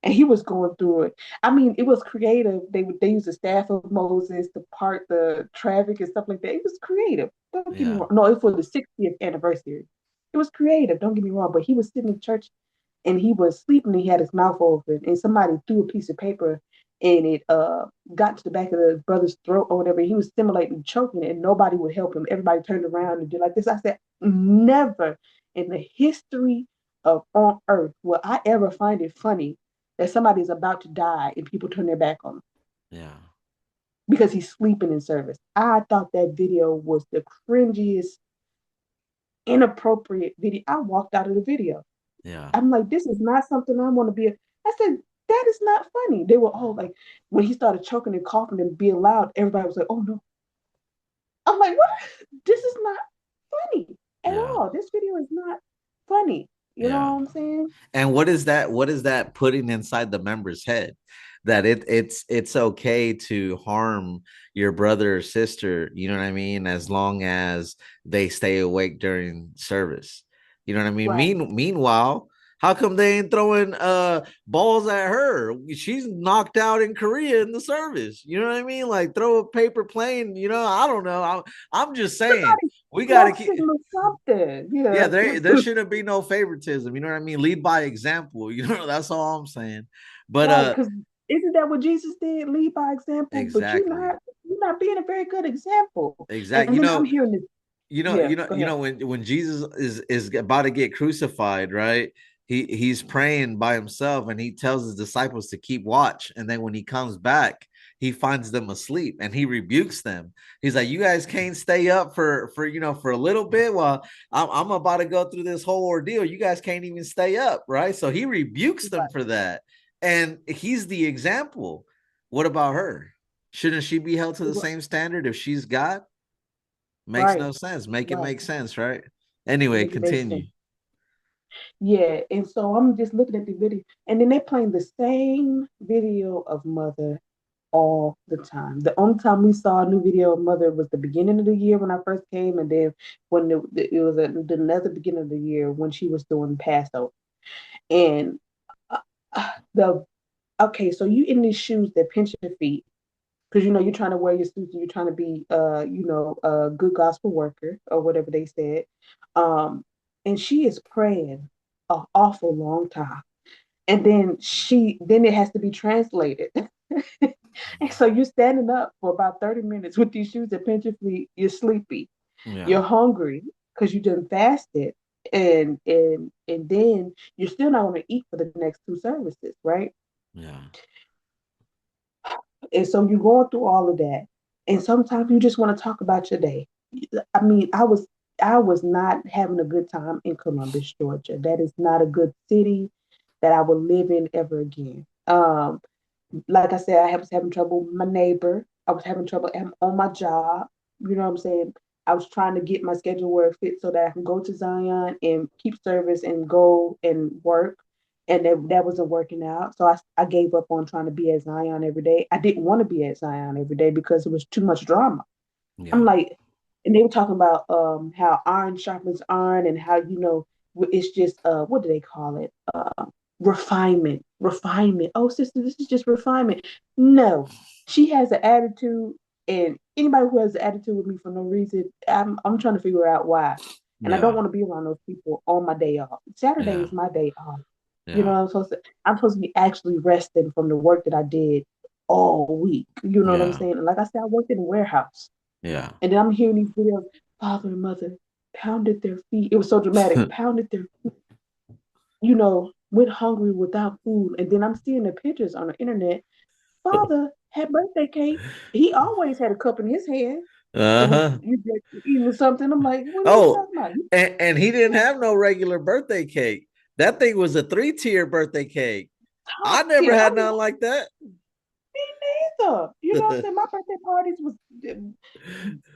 and he was going through it. I mean, it was creative. They used the staff of Moses to part the traffic and stuff like that. It was creative. Don't get me Yeah. wrong. No, it was for the 60th anniversary. It was creative. Don't get me wrong. But he was sitting in church and he was sleeping and he had his mouth open and somebody threw a piece of paper and it got to the back of the brother's throat or whatever. He was simulating choking and nobody would help him. Everybody turned around and did like this. I said, never in the history of on earth will I ever find it funny that somebody's about to die and people turn their back on him Yeah. because he's sleeping in service. I thought that video was the cringiest, inappropriate video. I walked out of the video. Yeah. I'm like, this is not something I want to be. I said, that is not funny. They were all like, when he started choking and coughing and being loud, everybody was like, oh no. I'm like, what? This is not funny at Yeah. all. This video is not funny. You know Yeah. what I'm saying? And what is that putting inside the member's head? That it's okay to harm your brother or sister, you know what I mean, as long as they stay awake during service. You know what I mean? Right. Meanwhile, how come they ain't throwing balls at her? She's knocked out in Korea in the service. You know what I mean? Like throw a paper plane, I don't know. I'm just saying Somebody we gotta smoke keep. signal something. Yeah, Yeah. there shouldn't be no favoritism. You know what I mean? Lead by example. That's all I'm saying. But Right, because isn't that what Jesus did? Lead by example, but exactly. you're not being a very good example. Exactly. And then I'm hearing this. Yeah, go ahead. When Jesus is about to get crucified, right? He's praying by himself and he tells his disciples to keep watch. And then when he comes back, he finds them asleep and he rebukes them. He's like, "You guys can't stay up for a little bit while I'm about to go through this whole ordeal. You guys can't even stay up, right?" So he rebukes them Right, for that. And he's the example. What about her? Shouldn't she be held to the same standard if she's God? Makes right, no sense. Make it right. make sense, right? Anyway, Make it make continue. sense. Yeah, and so I'm just looking at the video, and then they're playing the same video of Mother all the time. The only time we saw a new video of Mother was the beginning of the year when I first came, and then when it was another beginning of the year when she was doing Passover. And uh, the okay, so you in these shoes that pinch your feet because you're trying to wear your suits and you're trying to be a good gospel worker or whatever they said. Um, and she is praying an awful long time. And then it has to be translated. And so you're standing up for about 30 minutes with these shoes that pinch your feet, you're sleepy, Yeah. you're hungry because you done fasted, and then you're still not going to eat for the next two services, right? Yeah. And so you're going through all of that. And sometimes you just want to talk about your day. I mean, I was not having a good time in Columbus, Georgia. That is not a good city that I will live in ever again. Like I said, was having trouble with my neighbor. I was having trouble on my job. You know what I'm saying? I was trying to get my schedule where it fits so that I can go to Zion and keep service and go and work. And that wasn't working out. So I gave up on trying to be at Zion every day. I didn't want to be at Zion every day because it was too much drama. I'm Yeah. like, and they were talking about how iron sharpens iron and how it's just what do they call it? Refinement. Oh, sister, this is just refinement. No, she has an attitude, and anybody who has an attitude with me for no reason, I'm trying to figure out why. And I don't Yeah. want to be around those people on my day off. Saturday Yeah. is my day off. You know Yeah. what I'm supposed to be actually resting from the work that I did all week. You know what I'm Yeah. saying? And like I said, I worked in a warehouse. Yeah. And then I'm hearing these videos, father and mother pounded their feet. It was so dramatic, pounded their, went hungry without food. And then I'm seeing the pictures on the internet. Father had birthday cake. He always had a cup in his hand and was Uh-huh. eating something. I'm like, what are you Oh, talking about? and he didn't have no regular birthday cake. That thing was a three-tier birthday cake. I Top never tier. had I'm nothing like that. me neither. You know what I'm saying? My birthday parties was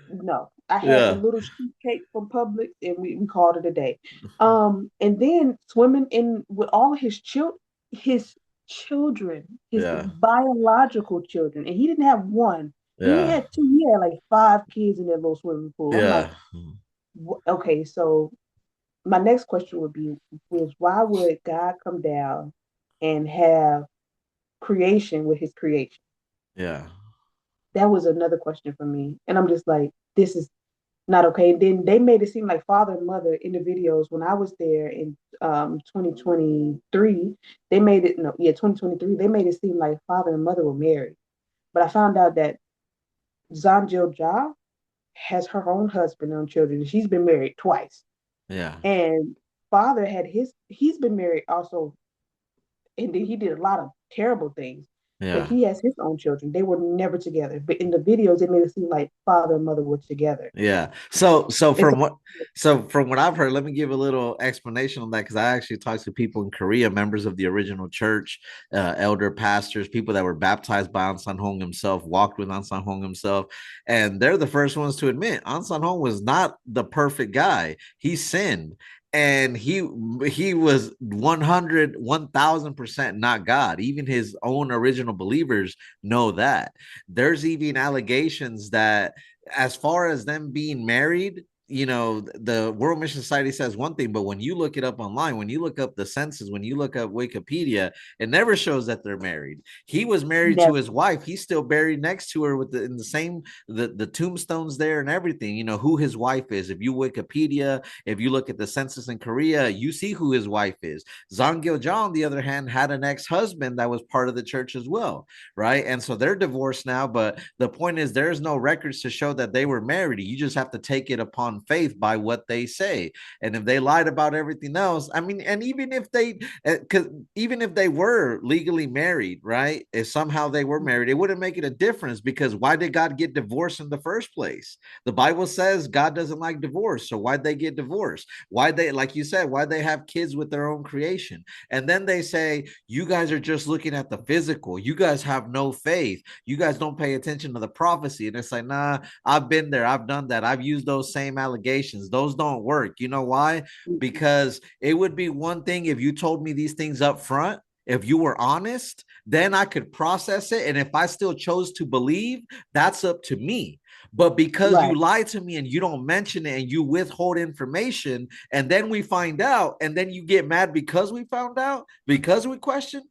no. I had a Yeah. little sheet cake from Publix and we called it a day. And then swimming in with all his children, his Yeah. biological children. And he didn't have one. He Yeah. had two, he had like five kids in that little swimming pool. I'm like, Yeah. okay, so my next question was why would God come down and have creation with his creation? Yeah. That was another question for me. And I'm just like, this is not okay. And then they made it seem like father and mother in the videos when I was there in 2023. They made it, no, yeah, 2023. They made it seem like father and mother were married. But I found out that Zanjil Ja has her own husband and children. She's been married twice. Yeah. And father he's been married also. And then he did a lot of terrible things. But Yeah. he has his own children. They were never together. But in the videos, it made it seem like father and mother were together. Yeah. So And from what I've heard, let me give a little explanation on that because I actually talked to people in Korea, members of the original church, elder pastors, people that were baptized by An San Hong himself, walked with An San Hong himself, and they're the first ones to admit An San Hong was not the perfect guy. He sinned. And he was 100 1000% not God. Even his own original believers know that. There's even allegations that as far as them being married, the World Mission Society says one thing, but when you look it up online, when you look up the census, when you look up Wikipedia, it never shows that they're married. He was married to never. his wife. He's still buried next to her with in the same the tombstones there and everything. You know who his wife is. If you Wikipedia, if you look at the census in Korea, you see who his wife is. Zhang Gil-ja, on the other hand, had an ex-husband that was part of the church as well, right? And so they're divorced now, but the point is there's no records to show that they were married. You just have to take it upon faith by what they say. And if they lied about everything else, I mean, and even if they were legally married, right? If somehow they were married, it wouldn't make it a difference because why did God get divorced in the first place? The Bible says God doesn't like divorce. So why'd they get divorced? Why they, like you said, why they have kids with their own creation? And then they say, you guys are just looking at the physical. You guys have no faith. You guys don't pay attention to the prophecy. And it's like, nah, I've been there. I've done that. I've used those same allegations. Those don't work. You know why? Because it would be one thing if you told me these things up front If you were honest, then I could process it. And if I still chose to believe, that's up to me. But because you Right. lie to me and you don't mention it and you withhold information, and then we find out, and then you get mad because we found out, because we question.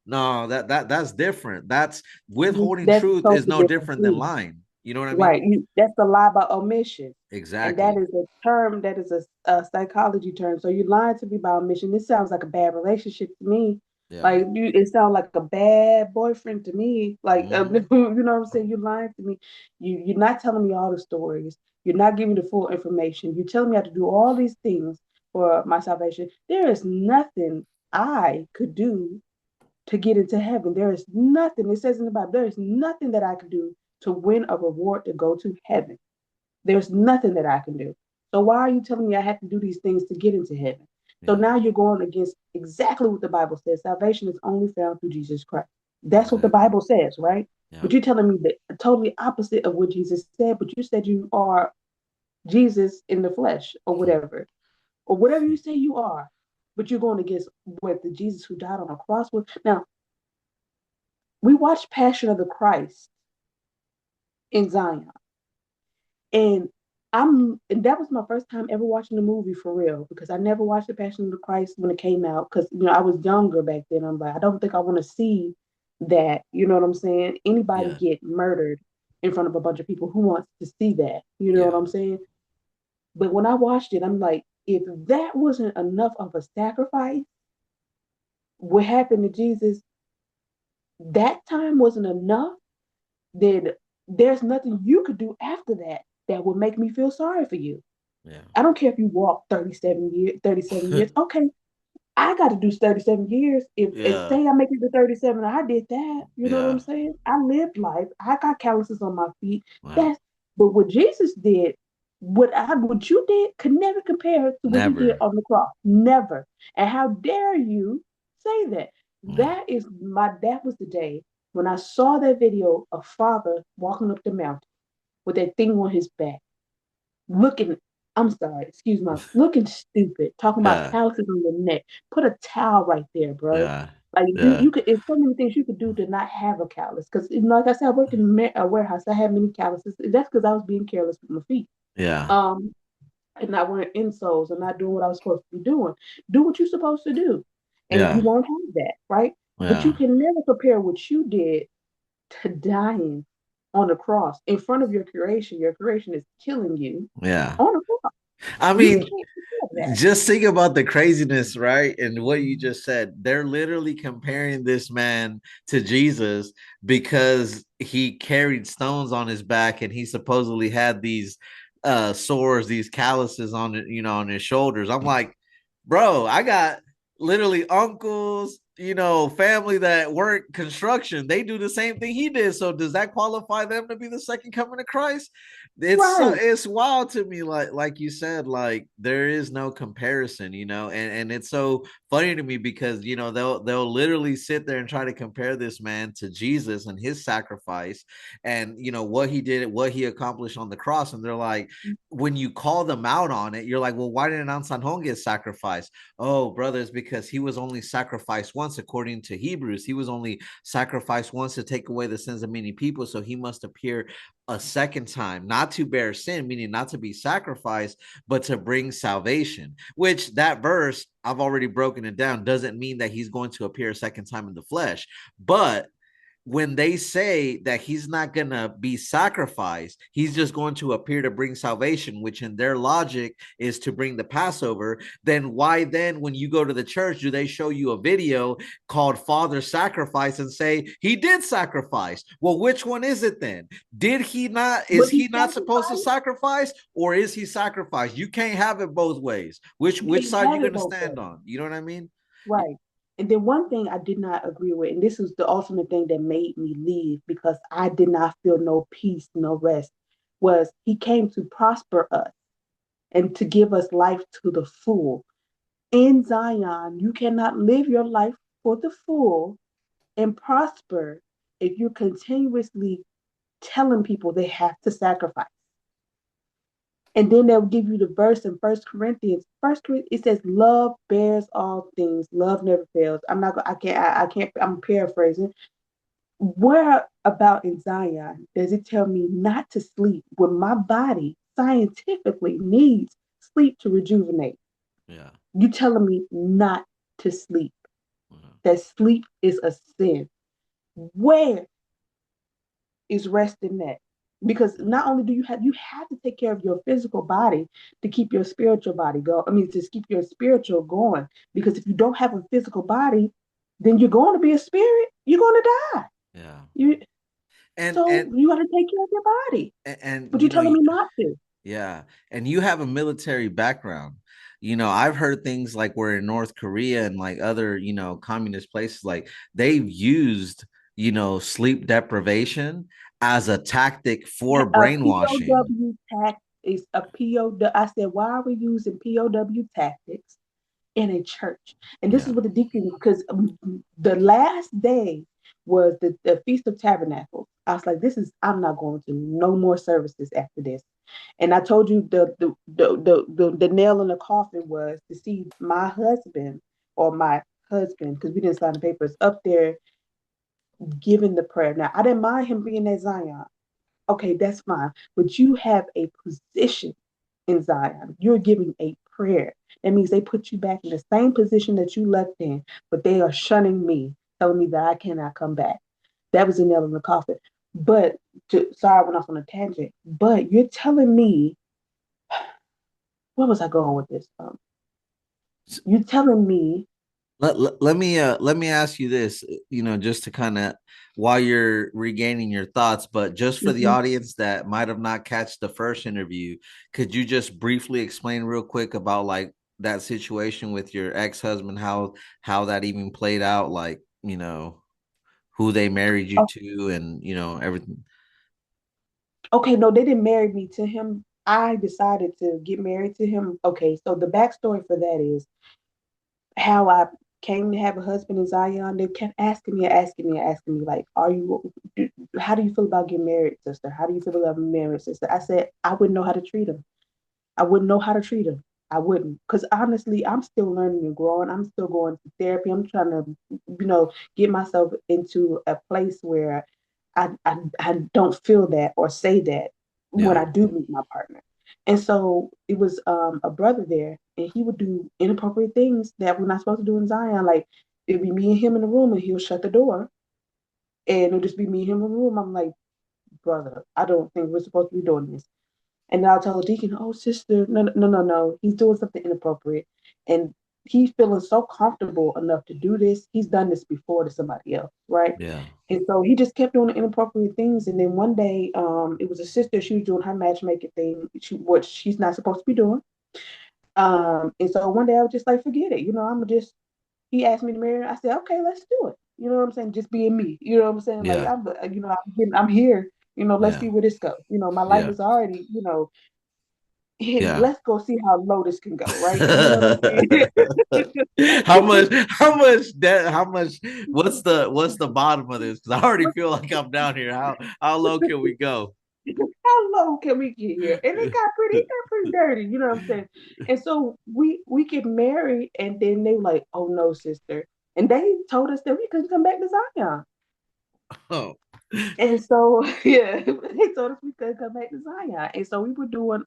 No, that's different. That's withholding That's truth is totally no different different than too. lying. You know what I mean? Right. That's the lie by omission. And that Exactly. is a term, that is a psychology term. So you lying to me by omission. This sounds like a bad relationship to me. Yeah. Like it sounds like a bad boyfriend to me. Like Mm-hmm. you know what I'm saying? You lying to me. You're not telling me all the stories. You're not giving me the full information. You're telling me I have to do all these things for my salvation. There is nothing I could do to get into heaven. There is nothing, it says in the Bible, there is nothing that I could do to win a reward to go to heaven. There's nothing that I can do. So why are you telling me I have to do these things to get into heaven? So Yeah. now you're going against exactly what the Bible says. Salvation is only found through Jesus Christ. That's what the Exactly. Bible says, right? Yeah. But you're telling me the totally opposite of what Jesus said, but you said you are Jesus in the flesh or whatever you say you are, but you're going against what the Jesus who died on the cross was. Now, we watched Passion of the Christ in Zion, and and that was my first time ever watching the movie for real because I never watched the Passion of the Christ when it came out because I was younger back then. I'm like, I don't think I want to see that. You know what I'm saying? Anybody Yeah. get murdered in front of a bunch of people, who wants to see that? You know what Yeah. I'm saying? But when I watched it, I'm like, if that wasn't enough of a sacrifice, what happened to Jesus that time wasn't enough, then there's nothing you could do after that that would make me feel sorry for you. Yeah. I don't care if you walk 37 years. Okay, I got to do 37 years. If Yeah. say I make it to 37, I did that. You know what I'm Yeah. saying? I lived life. I got calluses on my feet. Wow. That's but what Jesus did, what you did could never compare to what he did Never. on the cross. Never. And how dare you say that? Yeah. That was the day when I saw that video of Father walking up the mountain with that thing on his back looking, I'm sorry, excuse me, looking stupid, talking about Yeah. calluses on your neck. Put a towel right there, bro. Yeah. Like Yeah. you could, it's so many things you could do to not have a callus. Because like I said, I worked in a warehouse. I had many calluses. That's because I was being careless with my feet. Yeah. Um, and not wearing insoles and not doing what I was supposed to be doing. Do what you're supposed to do, and you Yeah. won't have that, right? But you Yeah. can never compare what you did to dying on the cross in front of your creation. Your creation is killing you Yeah. on the cross. I You mean, can't compare that. just think about the craziness, right? And what you just said. They're literally comparing this man to Jesus because he carried stones on his back and he supposedly had these sores, these calluses on it, on his shoulders. I'm like, bro, I got literally uncles, family that work construction. They do the same thing he did. So does that qualify them to be the second coming of Christ? Right. It's wild to me, like you said, like there is no comparison, and it's so funny to me because they'll literally sit there and try to compare this man to Jesus and his sacrifice and what he did, what he accomplished on the cross, and they're like, when you call them out on it, you're like, well, why didn't Ansanjon get sacrificed? Oh, brothers, because he was only sacrificed once, according to Hebrews. He was only sacrificed once to take away the sins of many people, so he must appear a second time, not to bear sin, meaning not to be sacrificed, but to bring salvation. Which that verse, I've already broken it down, doesn't mean that he's going to appear a second time in the flesh. But when they say that he's not going to be sacrificed, he's just going to appear to bring salvation, which in their logic is to bring the Passover, then why then, when you go to the church, do they show you a video called Father Sacrifice and say he did sacrifice? Well, which one is it then? Did he not? Is Was he he not supposed to sacrificed? sacrifice, or is he sacrificed? You can't have it both ways. Which You which can't side you have it going to both stand ways. on? You know what I mean? Right. And then one thing I did not agree with, and this was the ultimate thing that made me leave because I did not feel no peace, no rest, was he came to prosper us and to give us life to the full. In Zion, you cannot live your life for the full and prosper if you're continuously telling people they have to sacrifice. And then they'll give you the verse in First Corinthians. First Corinthians, it says, "Love bears all things. Love never fails." I'm not. I can't. I can't. I'm paraphrasing. Where about in Zion does it tell me not to sleep when my body scientifically needs sleep to rejuvenate? Yeah. You telling me not to sleep? Mhm. That sleep is a sin. Where is rest in that? Because Yeah. not only do you have to take care of your physical body to keep your spiritual body go. I mean, to keep your spiritual going. Because if you don't have a physical body, then you're going to be a spirit. You're going to die. Yeah. You And so you got to take care of your body. But you you're know, telling me not to. yeah, and you have a military background. You know, I've heard things like where in North Korea and like other, communist places, like they've used, sleep deprivation as a tactic for A brainwashing. POW tax is a POW. I said, why are we using POW tactics in a church? And this is Yeah. what the deacon, because the last day was the Feast of Tabernacles. I was like, I'm not going to no more services after this. And I told you the nail in the coffin was to see my husband or my husband, because we didn't sign the papers, up there giving the prayer. Now, I didn't mind him being at Zion. Okay, that's fine. But you have a position in Zion. You're giving a prayer. That means they put you back in the same position that you left in, but they are shunning me, telling me that I cannot come back. That was a nail in the coffin. But sorry, I went off on a tangent. But you're telling me, where was I going with this? You're telling me, Let me ask you this, just to kind of while you're regaining your thoughts, but just for the mhm. audience that might have not catched the first interview, could you just briefly explain real quick about like that situation with your ex-husband, how that even played out, like, who they married you Oh, to and everything. okay, no, they didn't marry me to him. I decided to get married to him. Okay, so the backstory for that is how I came to have a husband in Zion. They kept asking me, like, how do you feel about getting married, sister? How do you feel about marriage, sister? I said, I wouldn't know how to treat him. I wouldn't know how to treat him. I wouldn't. Because honestly, I'm still learning and growing. I'm still going to therapy. I'm trying to, get myself into a place where I don't feel that or say that when Yeah. I do meet my partner. And so it was a brother there, and he would do inappropriate things that we're not supposed to do in Zion. Like it'd be me and him in the room, and he'll shut the door, and it'll just be me and him in the room. I'm like, brother, I don't think we're supposed to be doing this. And I'll tell the deacon, oh, sister, no, no, no, no. He's doing something inappropriate. And he's feeling so comfortable enough to do this. He's done this before to somebody else, right? Yeah. And so he just kept doing inappropriate things. And then one day, it was a sister, she was doing her matchmaking thing, what she's not supposed to be doing. And so one day I was just like, forget it. He asked me to marry him. I said, okay, let's do it. You know what I'm saying? Just being me. You know what I'm saying? Like Yeah. I'm here. Let's Yeah. see where this goes. My life Yeah. is already, Yeah. let's go see how low this can go, right? You know what I'm saying? how much what's the bottom of this? Because I already feel like I'm down here. How low can we go? How low can we get here? And it got pretty dirty, you know what I'm saying? And so we get married, and then they were like, oh no, sister. And they told us that we couldn't come back to Zion. Oh, And so yeah, they told us we couldn't come back to Zion. And so we were doing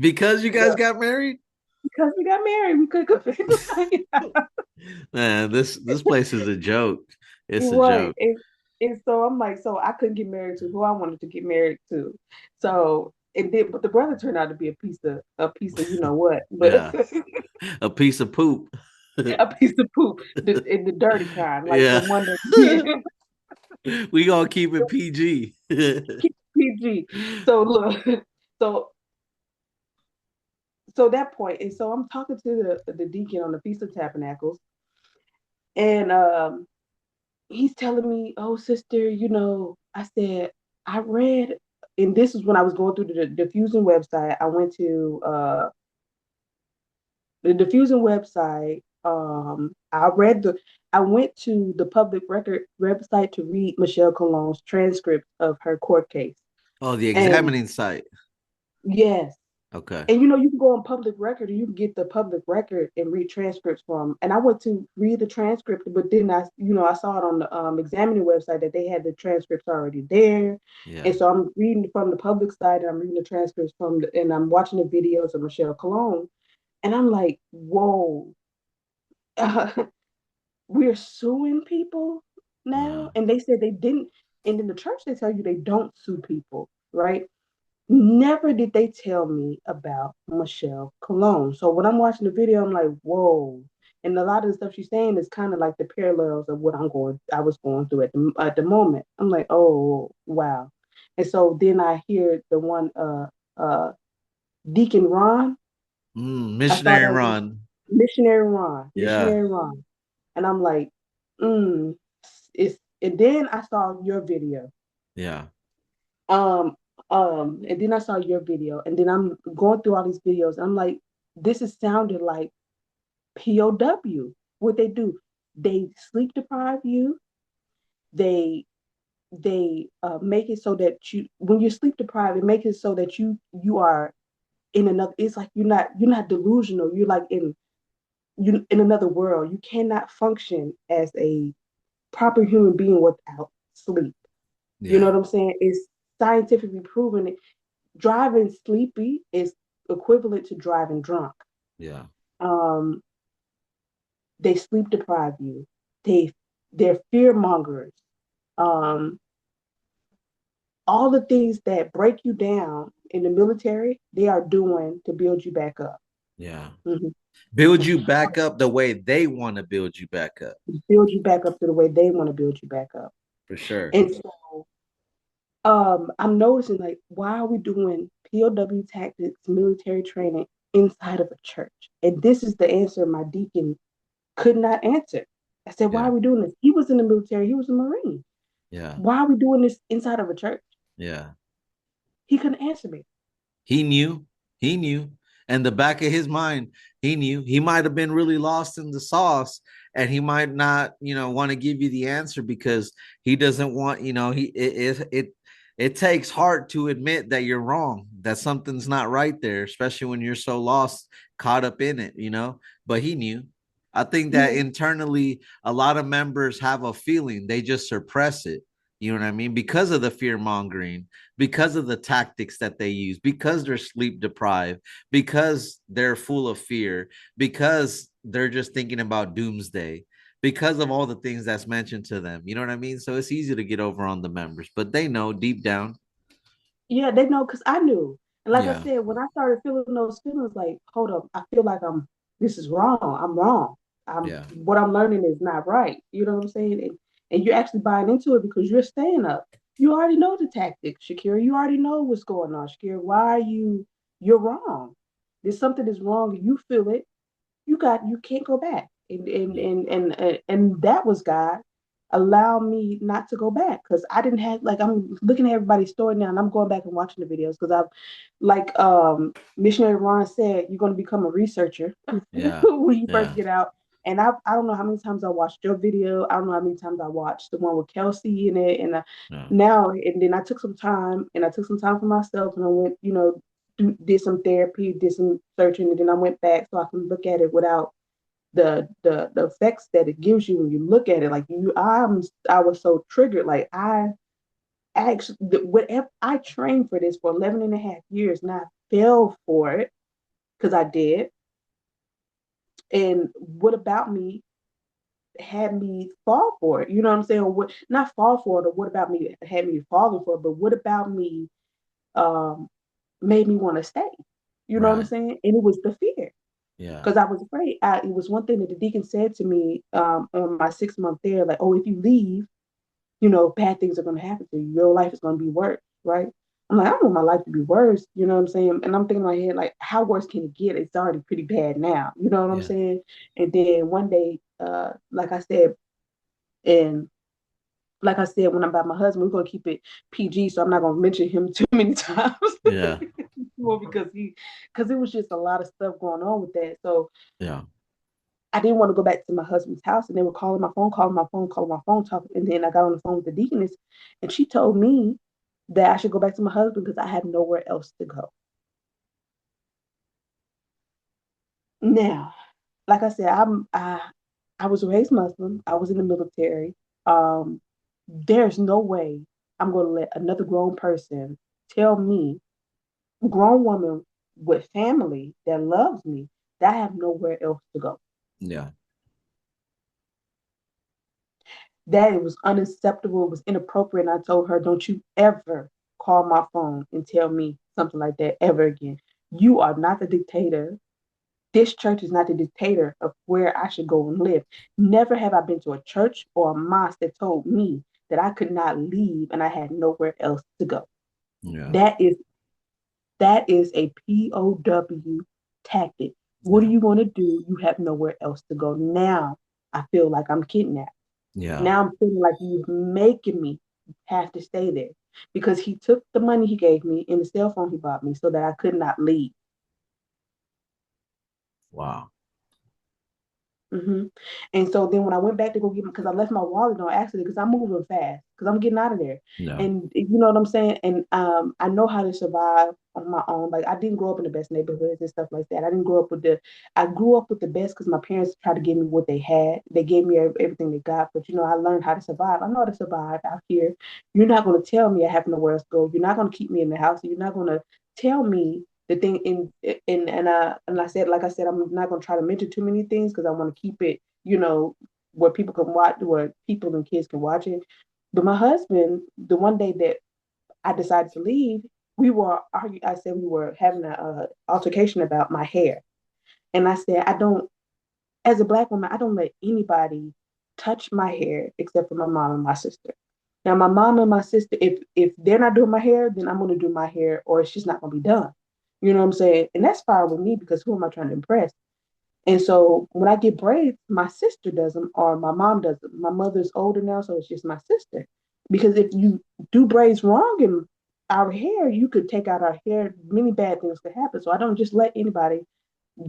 because you guys the got married? because we got married, we couldn't come back to Zion. Man, this place is a joke. It's a Right. joke. And so I'm like, so I couldn't get married to who I wanted to get married to. So but the brother turned out to be a piece of you know what, but Yeah. A piece of poop. a piece of poop, the dirty kind, like the Yeah. one that We gonna keep it PG. keep PG. So look, so that point, and so I'm talking to the deacon on the Feast of Tabernacles, and he's telling me, "Oh, sister, I said I read, and this is when I was going through the diffusing website. I went to the diffusing website. I went to the public record website to read Michelle Cologne's transcript of her court case, Oh, the and examining site. yes, Okay. And you can go on public record and you can get the public record and read transcripts from. And I went to read the transcript, but then I saw it on the examining website that they had the transcripts already there. Yeah. And so I'm reading from the public side and I'm reading the transcripts and I'm watching the videos of Michelle Cologne. And I'm like, whoa, we're suing people Yeah. now. And they said they didn't. And in the church, they tell you they don't sue people, right? Never did they tell me about Michelle Cologne. So when I'm watching the video, I'm like, whoa. And a lot of the stuff she's saying is kind of like the parallels of what I was going through at the moment. I'm like, oh wow. And so then I hear the one Deacon Ron. I saw Missionary that one, run. Missionary Yeah. Ron. And I'm like, mm, it's and then I saw your video. Yeah. Um, and then I saw your video, and then I'm going through all these videos. And I'm like, this is sounded like POW. What they do, they sleep deprive you. They make it so that when you're sleep deprived, it makes it so that you are in another. It's like you're not delusional. You're like you in another world. You cannot function as a proper human being without sleep. You know Yeah. what I'm saying? It's scientifically proven. Driving sleepy is equivalent to driving drunk. Yeah. Um, they sleep deprive you. They they're fear mongers. Um, all the things that break you down in the military, they are doing to build you back up. Yeah. Mm-hmm. Build Mm-hmm. you back up the way they want to build you back up. Build you back up to the way they want to build you back up. For sure. And so I'm noticing like why are we doing POW tactics, military training inside of a church? And this is the answer my deacon could not answer. I said, why Yeah. are we doing this? He was in the military, he was a Marine. Yeah. Why are we doing this inside of a church? Yeah. He couldn't answer me. He knew. He knew. And the back of his mind, he knew. He might have been really lost in the sauce and he might not, want to give you the answer because he doesn't want, it takes heart to admit that you're wrong, that something's not right there, especially when you're so lost, caught up in it. But he knew. I think that Yeah, internally, a lot of members have a feeling, they just suppress it. You know what I mean? Because of the fear mongering, because of the tactics that they use, because they're sleep deprived, because they're full of fear, because they're just thinking about doomsday, because of all the things that's mentioned to them. You know what I mean? So it's easy to get over on the members, but they know deep down. yeah, they know because I knew. And like I Yeah. said, when I started feeling those feelings, like, hold up, I feel like this is wrong. I'm wrong. Yeah. What I'm learning is not right. You know what I'm saying? And you're actually buying into it because you're staying up. You already know the tactics, Shaakira. You already know what's going on, Shaakira. Why are you're wrong? There's something that's wrong. You feel it. You can't go back. And that was God allow me not to go back because I didn't have like I'm looking at everybody's story now and I'm going back and watching the videos because I've like missionary Ron said you're going to become a researcher Yeah. when you first Yeah. get out. And I don't know how many times I watched your video. I don't know how many times I watched the one with Kelsey in it. And Yeah. now and then I took some time for myself and I went, did some therapy, did some searching, and then I went back so I can look at it without the effects that it gives you when you look at it. Like I was so triggered. Like I actually whatever I trained for this for 11 and a half years and I fell for it because I did. And what about me had me fall for it? You know what I'm saying? Or what not fall for it, or what about me had me falling for it, but what about me um made me want to stay? You know what I'm Right. saying? And it was the fear. Yeah. Because I was afraid. It was one thing that the deacon said to me on my 6 month there, like, oh, if you leave, bad things are going to happen to you. Your life is going to be worse, right? I'm like, I don't want my life to be worse. You know what I'm saying? And I'm thinking in my head, like, how worse can it get? It's already pretty bad now. You know what I'm Yeah. saying? And then one day, like I said, and like I said, when I'm by my husband, we're going to keep it PG. So I'm not going to mention him too many times. Yeah. Well, because it was just a lot of stuff going on with that. So Yeah. I didn't want to go back to my husband's house, and they were calling my phone, talking. And then I got on the phone with the deaconess, and she told me that I should go back to my husband because I had nowhere else to go. Now, like I said, I was raised Muslim. I was in the military. Um, there's no way I'm going to let another grown person tell me, grown woman with family that loves me, that I have nowhere else to go. Yeah. That it was unacceptable, it was inappropriate. And I told her, don't you ever call my phone and tell me something like that ever again. You are not the dictator. This church is not the dictator of where I should go and live. Never have I been to a church or a mosque that told me that I could not leave and I had nowhere else to go. Yeah. That is that is a POW tactic. What are Yeah. you going to do? You have nowhere else to go. Now I feel like I'm kidnapped. Yeah. Now I'm feeling like he's making me have to stay there because he took the money he gave me and the cell phone he bought me so that I could not leave. Wow. hmm And so then when I went back to go get because I left my wallet on accident because I'm moving fast because I'm getting out of there. Yeah. And you know what I'm saying? And I know how to survive on my own. Like I didn't grow up in the best neighborhoods and stuff like that. I grew up with the best because my parents tried to give me what they had. They gave me everything they got. But you know, I learned how to survive. I know how to survive out here. You're not going to tell me I have nowhere else to go. You're not going to keep me in the house. You're not going to tell me the thing and I said, like I said, I'm not gonna try to mention too many things because I want to keep it, where people can watch, where people and kids can watch it. But my husband, the one day that I decided to leave, we were arguing. I said we were having a altercation about my hair, and I said I don't, as a black woman, I don't let anybody touch my hair except for my mom and my sister. Now, my mom and my sister, if they're not doing my hair, then I'm gonna do my hair, or it's just not gonna be done. You know what I'm saying? And that's fine with me because who am I trying to impress? And so when I get braids, my sister does them or my mom does them. My mother's older now, so it's just my sister. Because if you do braids wrong in our hair, you could take out our hair. Many bad things could happen. So I don't just let anybody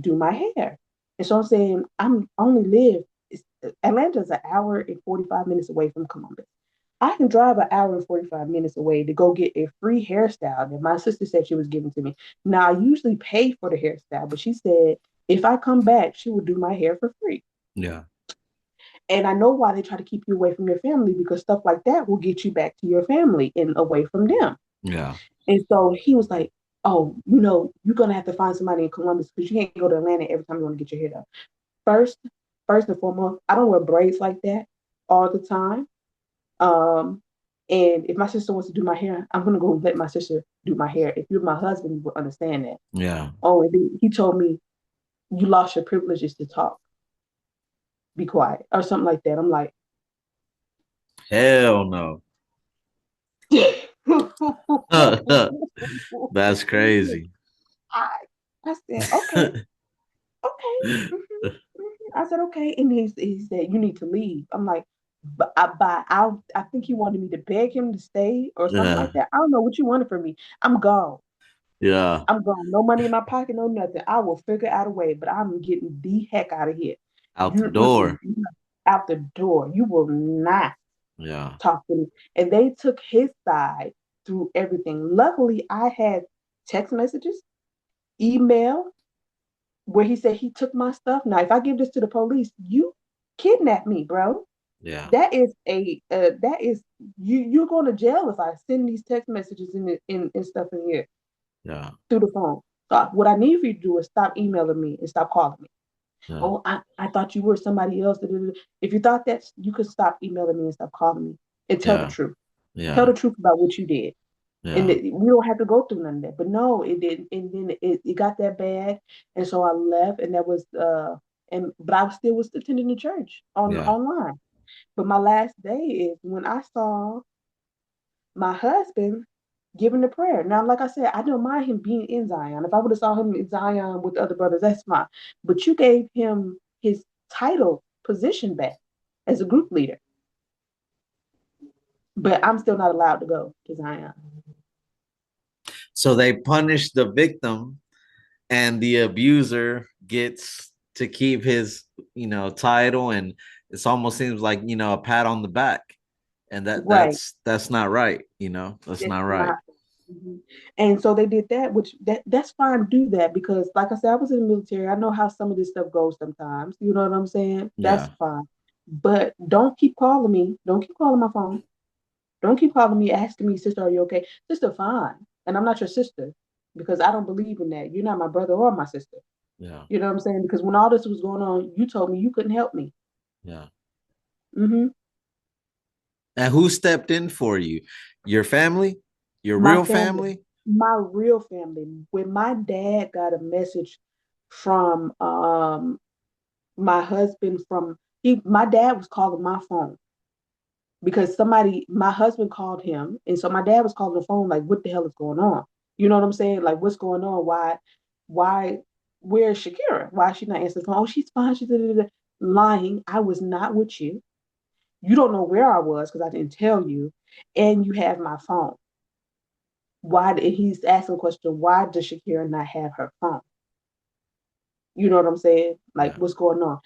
do my hair. And so I'm saying I'm only live. Atlanta's an hour and 45 minutes away from Columbus. I can drive an hour and 45 minutes away to go get a free hairstyle that my sister said she was giving to me. Now, I usually pay for the hairstyle, but she said if I come back, she will do my hair for free. Yeah. And I know why they try to keep you away from your family because stuff like that will get you back to your family and away from them. Yeah. And so he was like, oh, you're going to have to find somebody in Columbus because you can't go to Atlanta every time you want to get your hair done. First, first and foremost, I don't wear braids like that all the time. Um, and if my sister wants to do my hair, I'm gonna go let my sister do my hair. If you're my husband, you will understand that. Yeah. Oh, and then he told me, you lost your privileges to talk. Be quiet, or something like that. I'm like, Hell no. That's crazy. I, I said, okay, okay. I said, okay. And he said, you need to leave. I'm like, I think he wanted me to beg him to stay or something Yeah. like that. I don't know what you wanted from me. I'm gone. Yeah. I'm gone. No money in my pocket, no nothing. I will figure out a way, but I'm getting the heck out of here. Out the You door. out the door. You will not Yeah. talk to me. And they took his side through everything. Luckily, I had text messages, email, where he said he took my stuff. Now, if I give this to the police, you kidnap me, bro. Yeah. That is you're going to jail if I send these text messages in stuff in here Yeah. through the phone. So what I need for you to do is stop emailing me and stop calling me. Yeah. Oh, I thought you were somebody else. If you thought that, you could stop emailing me and stop calling me and tell the Yeah. truth. Tell Yeah. the truth about what you did. And Yeah. we don't have to go through none of that. But no, it didn't. And then it got that bad. And so I left and that was but I still was attending the church Yeah. online. But my last day is when I saw my husband giving the prayer. Now, like I said, I don't mind him being in Zion. If I would have saw him in Zion with the other brothers, that's fine. But you gave him his title position back as a group leader. But I'm still not allowed to go to Zion. So they punish the victim and the abuser gets to keep his, title, and it almost seems like, a pat on the back. And Right. that's not right, that's It's not right. not. Mhm. And so they did that, which that's fine to do that because, like I said, I was in the military. I know how some of this stuff goes sometimes. You know what I'm saying? That's Yeah, fine. But don't keep calling me. Don't keep calling my phone. Don't keep calling me, asking me, sister, are you okay? Sister, fine. And I'm not your sister because I don't believe in that. You're not my brother or my sister. yeah, You know what I'm saying? Because when all this was going on, you told me you couldn't help me. yeah. Hmm. And who stepped in for you? Your family? Your My real family, family? my real family. When my dad got a message from my husband from my dad was calling my phone because my husband called him, and so my dad was calling the phone like, what the hell is going on? You know what I'm saying? Like, what's going on? Why where's Shaakira? Why is she not answering the phone? Oh, she's fine. She's lying. I was not with you. You don't know where I was because I didn't tell you, and you have my phone. Why did he's asking the question, why does Shakira not have her phone? You know what I'm saying? Like, Yeah, what's going on?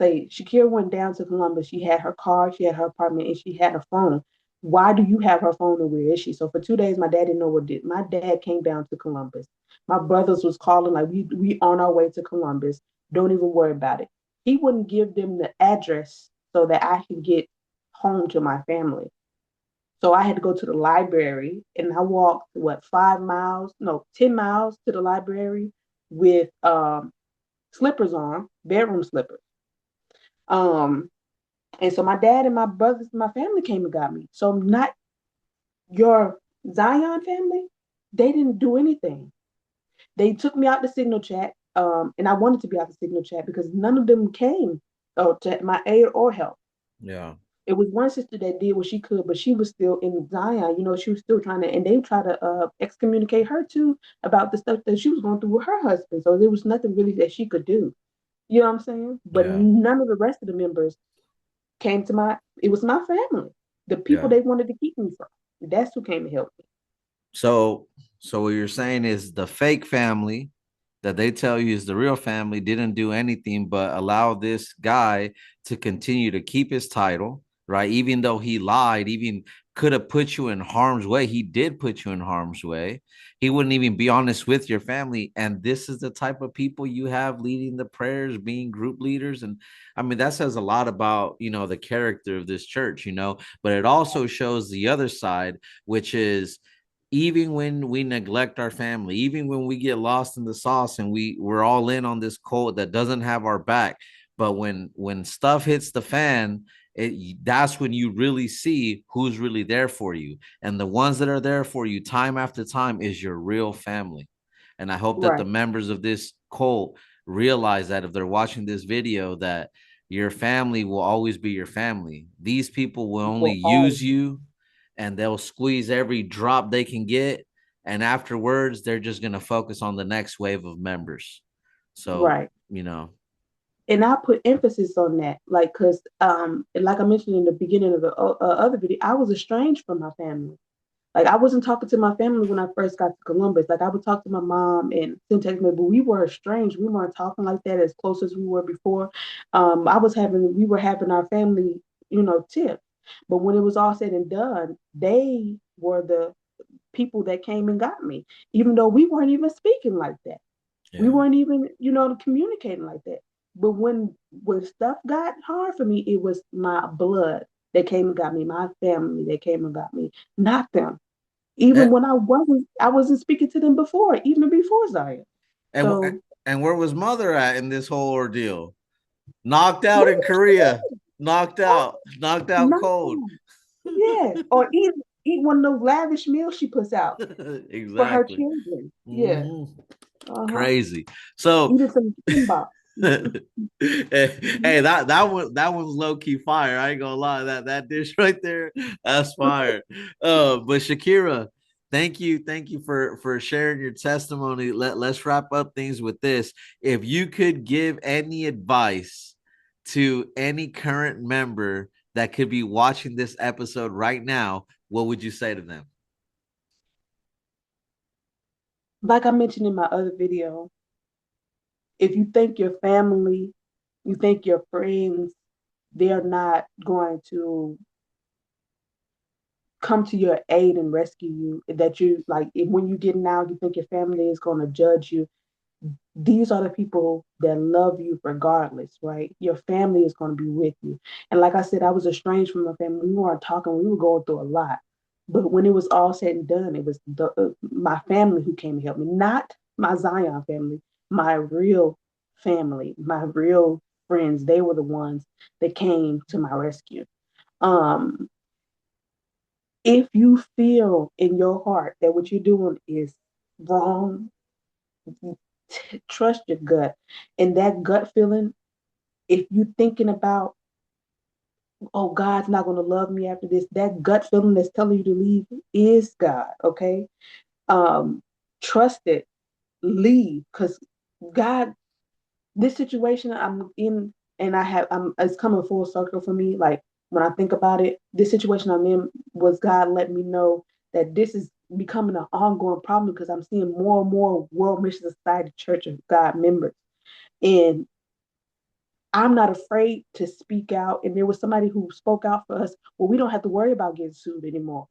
Say, Shakira went down to Columbus. She had her car, she had her apartment, and she had her phone. Why do you have her phone and where is she? So for 2 days, my dad didn't know what did. My dad came down to Columbus. My brothers was calling like we on our way to Columbus. Don't even worry about it. He wouldn't give them the address so that I could get home to my family. So I had to go to the library and I walked what 5 miles, no, 10 miles to the library with slippers on, bedroom slippers. Um, and so my dad and my brothers, my family came and got me. So not your Zion family, they didn't do anything. They took me out the signal chat, and I wanted to be out the signal chat because none of them came to my aid or help. yeah, It was one sister that did what she could, but she was still in Zion. You know, she was still trying to, and they tried to excommunicate her too about the stuff that she was going through with her husband. So there was nothing really that she could do. You know what I'm saying? But yeah, none of the rest of the members came to it was my family, the people yeah. they wanted to keep me from. That's who came to help me. So, so what you're saying is the fake family that they tell you is the real family didn't do anything but allow this guy to continue to keep his title, right? Even though he lied, even could have put you in harm's way. He did put you in harm's way. He wouldn't even be honest with your family. And this is the type of people you have leading the prayers, being group leaders. And I mean, that says a lot about, the character of this church, but it also shows the other side, which is even when we neglect our family, even when we get lost in the sauce and we're all in on this cult that doesn't have our back, but when stuff hits the fan, that's when you really see who's really there for you, and the ones that are there for you time after time is your real family. And I hope that the Right. members of this cult realize that if they're watching this video, that your family will always be your family. These people will only Will all use you, and they'll squeeze every drop they can get. And afterwards, they're just going to focus on the next wave of members. So, right. And I put emphasis on that, like, cause like I mentioned in the beginning of the other video, I was estranged from my family. Like I wasn't talking to my family when I first got to Columbus. Like I would talk to my mom and send text me, but we were estranged. We weren't talking like that as close as we were before. We were having our family, tip. But when it was all said and done, they were the people that came and got me, even though we weren't even speaking like that. We yeah. weren't even, communicating like that. But when stuff got hard for me, it was my blood that came and got me, my family that came and got me, not them. Even And, when I wasn't speaking to them before, even before Zion. and, So and where was mother at in this whole ordeal? Knocked out maybe in Korea. Knocked out cold. nothing. Yes, or eat one of those lavish meals she puts out for her Exactly. children. Yeah, Hmm. uh-huh. Crazy. So Eating some kimbap. hey, that one's low key fire. I ain't gonna lie. That dish right there, that's fire. But Shakira, thank you for sharing your testimony. Let's wrap up things with this. If you could give any advice to any current member that could be watching this episode right now, what would you say to them? Like I mentioned in my other video, if you think your family, you think your friends, they're not going to come to your aid and rescue you. That you like when you get out, you think your family is going to judge you. These are the people that love you regardless, right? Your family is going to be with you. And like I said, I was estranged from my family. We weren't talking. We were going through a lot. But when it was all said and done, it was my family who came to help me, not my Zion family, my real family, my real friends. They were the ones that came to my rescue. Um, if you feel in your heart that what you're doing is wrong, trust your gut. And that gut feeling, if you're thinking about, oh, God's not going to love me after this, that gut feeling that's telling you to leave is God, okay? Um, Trust it, leave, because God, this situation I'm in, and it's coming full circle for me. Like when I think about it, this situation I'm in was God letting me know that this is becoming an ongoing problem because I'm seeing more and more World Mission Society Church of God members. And I'm not afraid to speak out. And there was somebody who spoke out for us. Well, we don't have to worry about getting sued anymore.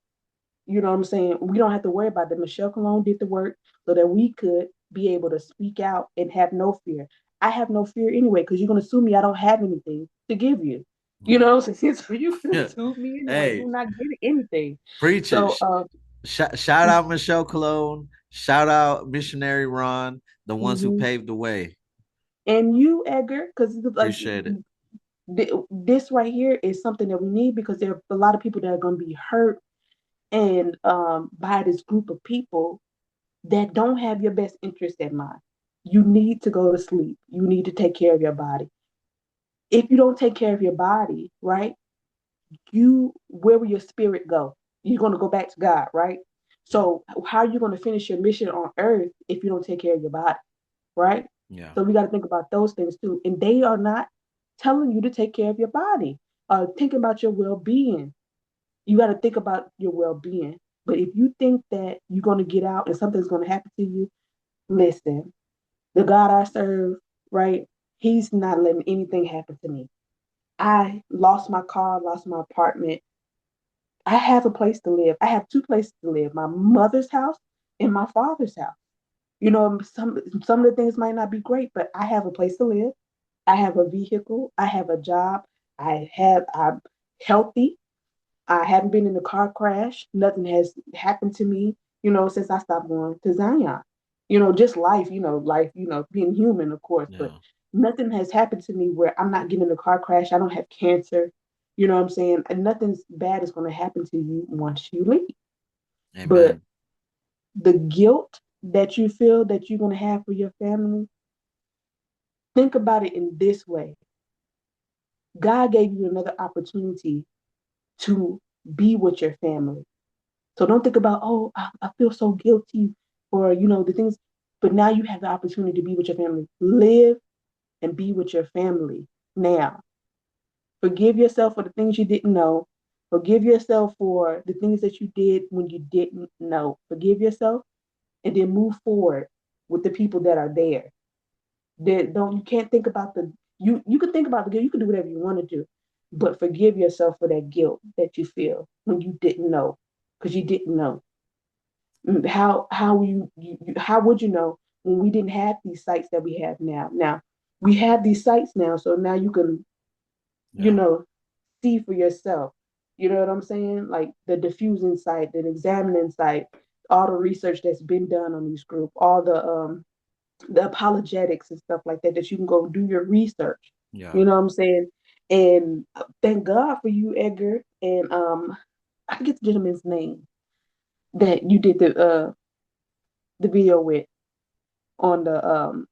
You know what I'm saying? We don't have to worry about that. Michelle Cologne did the work so that we could be able to speak out and have no fear. I have no fear anyway, because you're going to sue me. I don't have anything to give you. You Yeah. know what I'm saying? So you're going to Yeah. sue me anyway. Hey, You're not getting anything. preach it. So, Shout out Michelle Cologne. Shout out Missionary Ron, the ones who mhm. paved the way. And you, Edgar, because like Appreciate it. this right here is something that we need because there are a lot of people that are going to be hurt and by this group of people that don't have your best interest in mind. You need to go to sleep. You need to take care of your body. If you don't take care of your body, right, where will your spirit go? You're going to go back to God, right? Yeah. So how are you going to finish your mission on earth if you don't take care of your body, right? Yeah. So we got to think about those things too. And they are not telling you to take care of your body. Think about your well-being. You got to think about your well-being. But if you think that you're going to get out and something's going to happen to you, listen, the God I serve, right? He's not letting anything happen to me. I lost my car, lost my apartment. I have a place to live. I have two places to live: my mother's house and my father's house. You know, some of the things might not be great, but I have a place to live. I have a vehicle. I have a job. I'm healthy. I haven't been in a car crash. Nothing has happened to me, since I stopped going to Zion. Just life, being human, of course, but Yeah. nothing has happened to me where I'm not getting in a car crash. I don't have cancer. You know what I'm saying? And nothing bad is going to happen to you once you leave. But Amen. the guilt that you feel that you're going to have for your family, think about it in this way. God gave you another opportunity to be with your family. So don't think about, oh, I feel so guilty for, the things, but now you have the opportunity to be with your family. Live and be with your family now. Forgive yourself for the things you didn't know. Forgive yourself for the things that you did when you didn't know. Forgive yourself and then move forward with the people that are there. You can't think about you can think about the guilt, you can do whatever you want to do, but forgive yourself for that guilt that you feel when you didn't know, because you didn't know. How would you know when we didn't have these sites that we have now? Now we have these sites now, so now you can, you Yeah. know, see for yourself. You know what I'm saying? Like the diffusing site, the examining site, all the research that's been done on these groups, all the apologetics and stuff like that you can go do your research. Yeah. You know what I'm saying? And thank God for you, Edgar. And I forget the gentleman's name that you did the video with on the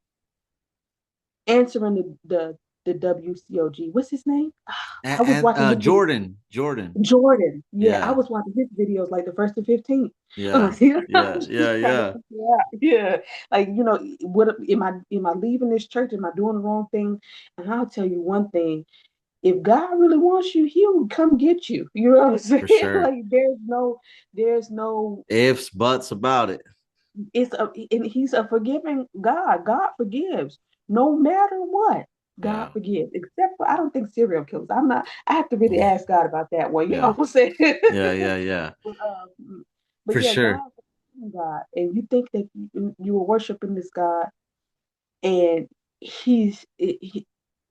answering the WCOG. What's his name? I was And watching his video. Jordan. Jordan. Yeah, I Yeah. was watching his videos like the first to 15. Yeah. You know, I'm Yeah. just Yeah. trying to Yeah. figure out. Yeah. Like, what am I leaving this church? Am I doing the wrong thing? And I'll tell you one thing. If God really wants you, he'll come get you. You know what I'm saying? For sure. Like there's no Ifs, buts about it. and he's a forgiving God. God forgives no matter what. God Yeah. forgives, except for I don't think serial killers. I'm not. I have to really ask God about that one. You know Yeah. what I'm saying? Yeah. Yeah. Yeah. but, but For yeah, sure. God, and you think that you were worshiping this God, and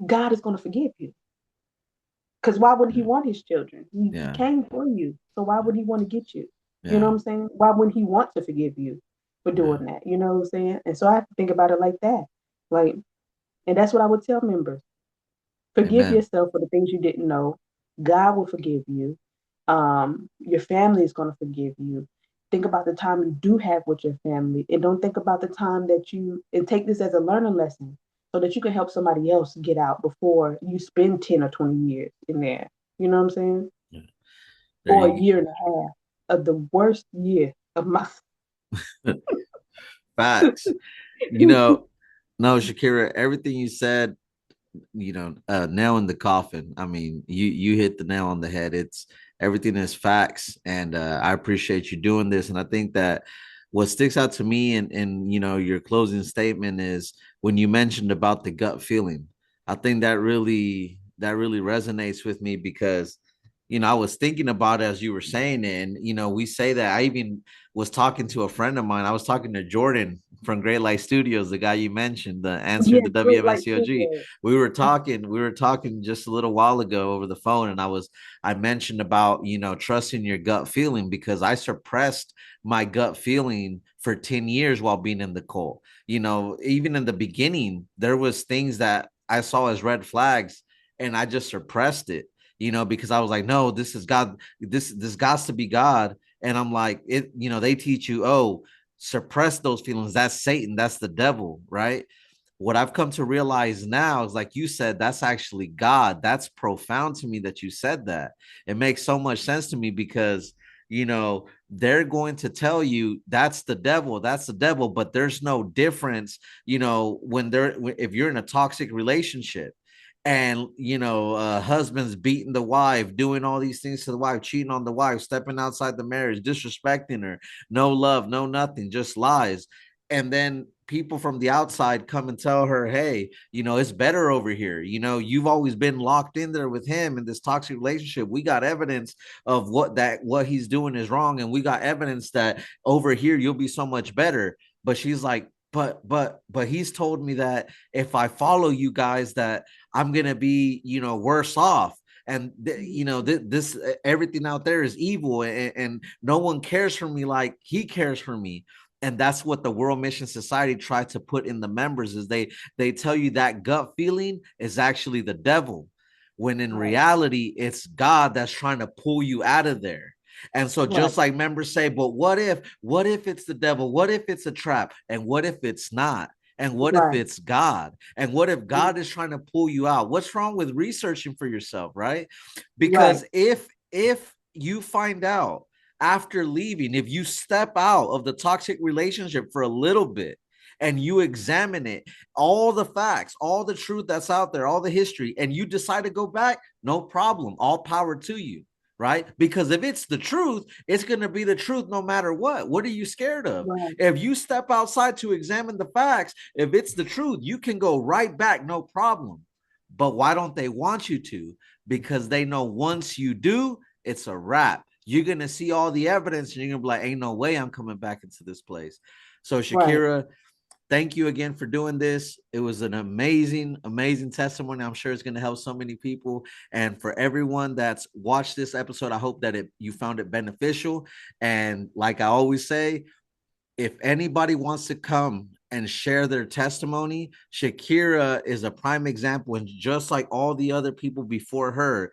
God is going to forgive you. Because why would He Yeah. want His children? He Yeah. came for you, so why would He want to get you? You know Yeah. what I'm saying? Why wouldn't He want to forgive you for Yeah. doing that? You know what I'm saying? And so I have to think about it like that, like, and that's what I would tell members. Forgive Amen. yourself for the things you didn't know. God will forgive you. Your family is going to forgive you. Think about the time you do have with your family, and don't think about the time that and take this as a learning lesson so that you can help somebody else get out before you spend 10 or 20 years in there. You know what I'm saying? Yeah. There Or a you year and a half of the worst year of my. facts. You know, no, Shakira, everything you said, nail in the coffin. I mean, you hit the nail on the head. It's everything is facts, and I appreciate you doing this. And I think that what sticks out to me in your closing statement is when you mentioned about the gut feeling. I think that really resonates with me because I was thinking about it as you were saying it, and we say that. I even was talking to a friend of mine. I was talking to Jordan from Great Light Studios, the guy you mentioned, the answering Yeah, the great light WMSCOG. studio. We were talking just a little while ago over the phone, and I mentioned about trusting your gut feeling because I suppressed my gut feeling for 10 years while being in the cult. Even in the beginning there was things that I saw as red flags, and I just suppressed it, because I was like, no, this is God. This got to be God. And I'm like, they teach you, oh, suppress those feelings. That's Satan. That's the devil, right? What I've come to realize now is, like you said, that's actually God. That's profound to me that you said that. It makes so much sense to me because, they're going to tell you that's the devil, but there's no difference, if you're in a toxic relationship and husband's beating the wife, doing all these things to the wife, cheating on the wife, stepping outside the marriage, disrespecting her, no love, no nothing, just lies. And then people from the outside come and tell her, hey, it's better over here. You've always been locked in there with him in this toxic relationship. We got evidence of what he's doing is wrong, and we got evidence that over here you'll be so much better. But she's like, but he's told me that if I follow you guys, that I'm gonna be, worse off. And this everything out there is evil, and no one cares for me like he cares for me. And that's what the World Mission Society tried to put in the members, is they tell you that gut feeling is actually the devil, when in Right, reality it's God that's trying to pull you out of there. And so right, just like members say, but what if it's the devil? What if it's a trap? And what if it's not? And what if right, it's God? And what if right, God is trying to pull you out? What's wrong with researching for yourself, right? right, Because if you find out after leaving, if you step out of the toxic relationship for a little bit and you examine it, all the facts, all the truth that's out there, all the history, and you decide to go back, no problem. All power to you, right? Because if it's the truth, it's going to be the truth no matter what. What are you scared of? right, If you step outside to examine the facts, if it's the truth, you can go right back, no problem. But why don't they want you to? Because they know once you do, it's a wrap. You're going to see all the evidence and you're going to be like, ain't no way I'm coming back into this place. So, right. Shaakira, thank you again for doing this. It was an amazing, amazing testimony. I'm sure it's going to help so many people. And for everyone that's watched this episode, I hope that you found it beneficial. And like I always say, if anybody wants to come and share their testimony, Shaakira is a prime example. And just like all the other people before her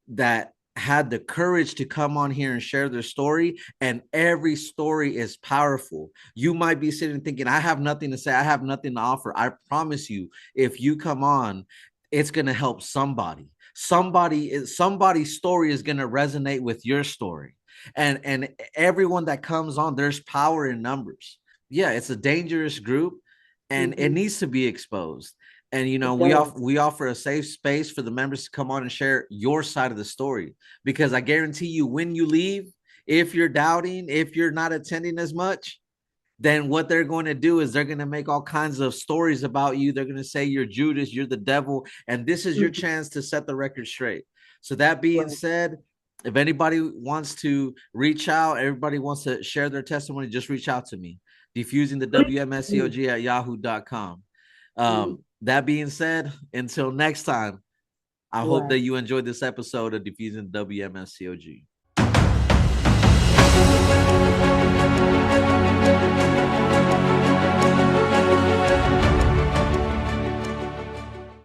that had the courage to come on here and share their story, and every story is powerful. You might be sitting thinking, I have nothing to say, I have nothing to offer. I promise you, if you come on, it's going to help somebody. Somebody's story is going to resonate with your story. And everyone that comes on, there's power in numbers. Yeah, it's a dangerous group, and it Mm-hmm. needs to be exposed. And It we does. offer a safe space for the members to come on and share your side of the story, because I guarantee you, when you leave, if you're doubting, if you're not attending as much, then what they're going to do is they're going to make all kinds of stories about you. They're going to say you're Judas, you're the devil, and this is your Mhm. chance to set the record straight. So that being Right. said, if anybody wants to reach out, everybody wants to share their testimony, just reach out to me. Defusing the Mhm. WMSCOG at yahoo.com. Mhm. That being said, until next time, I hope that Right. you enjoyed this episode of Defusing the WMSCOG.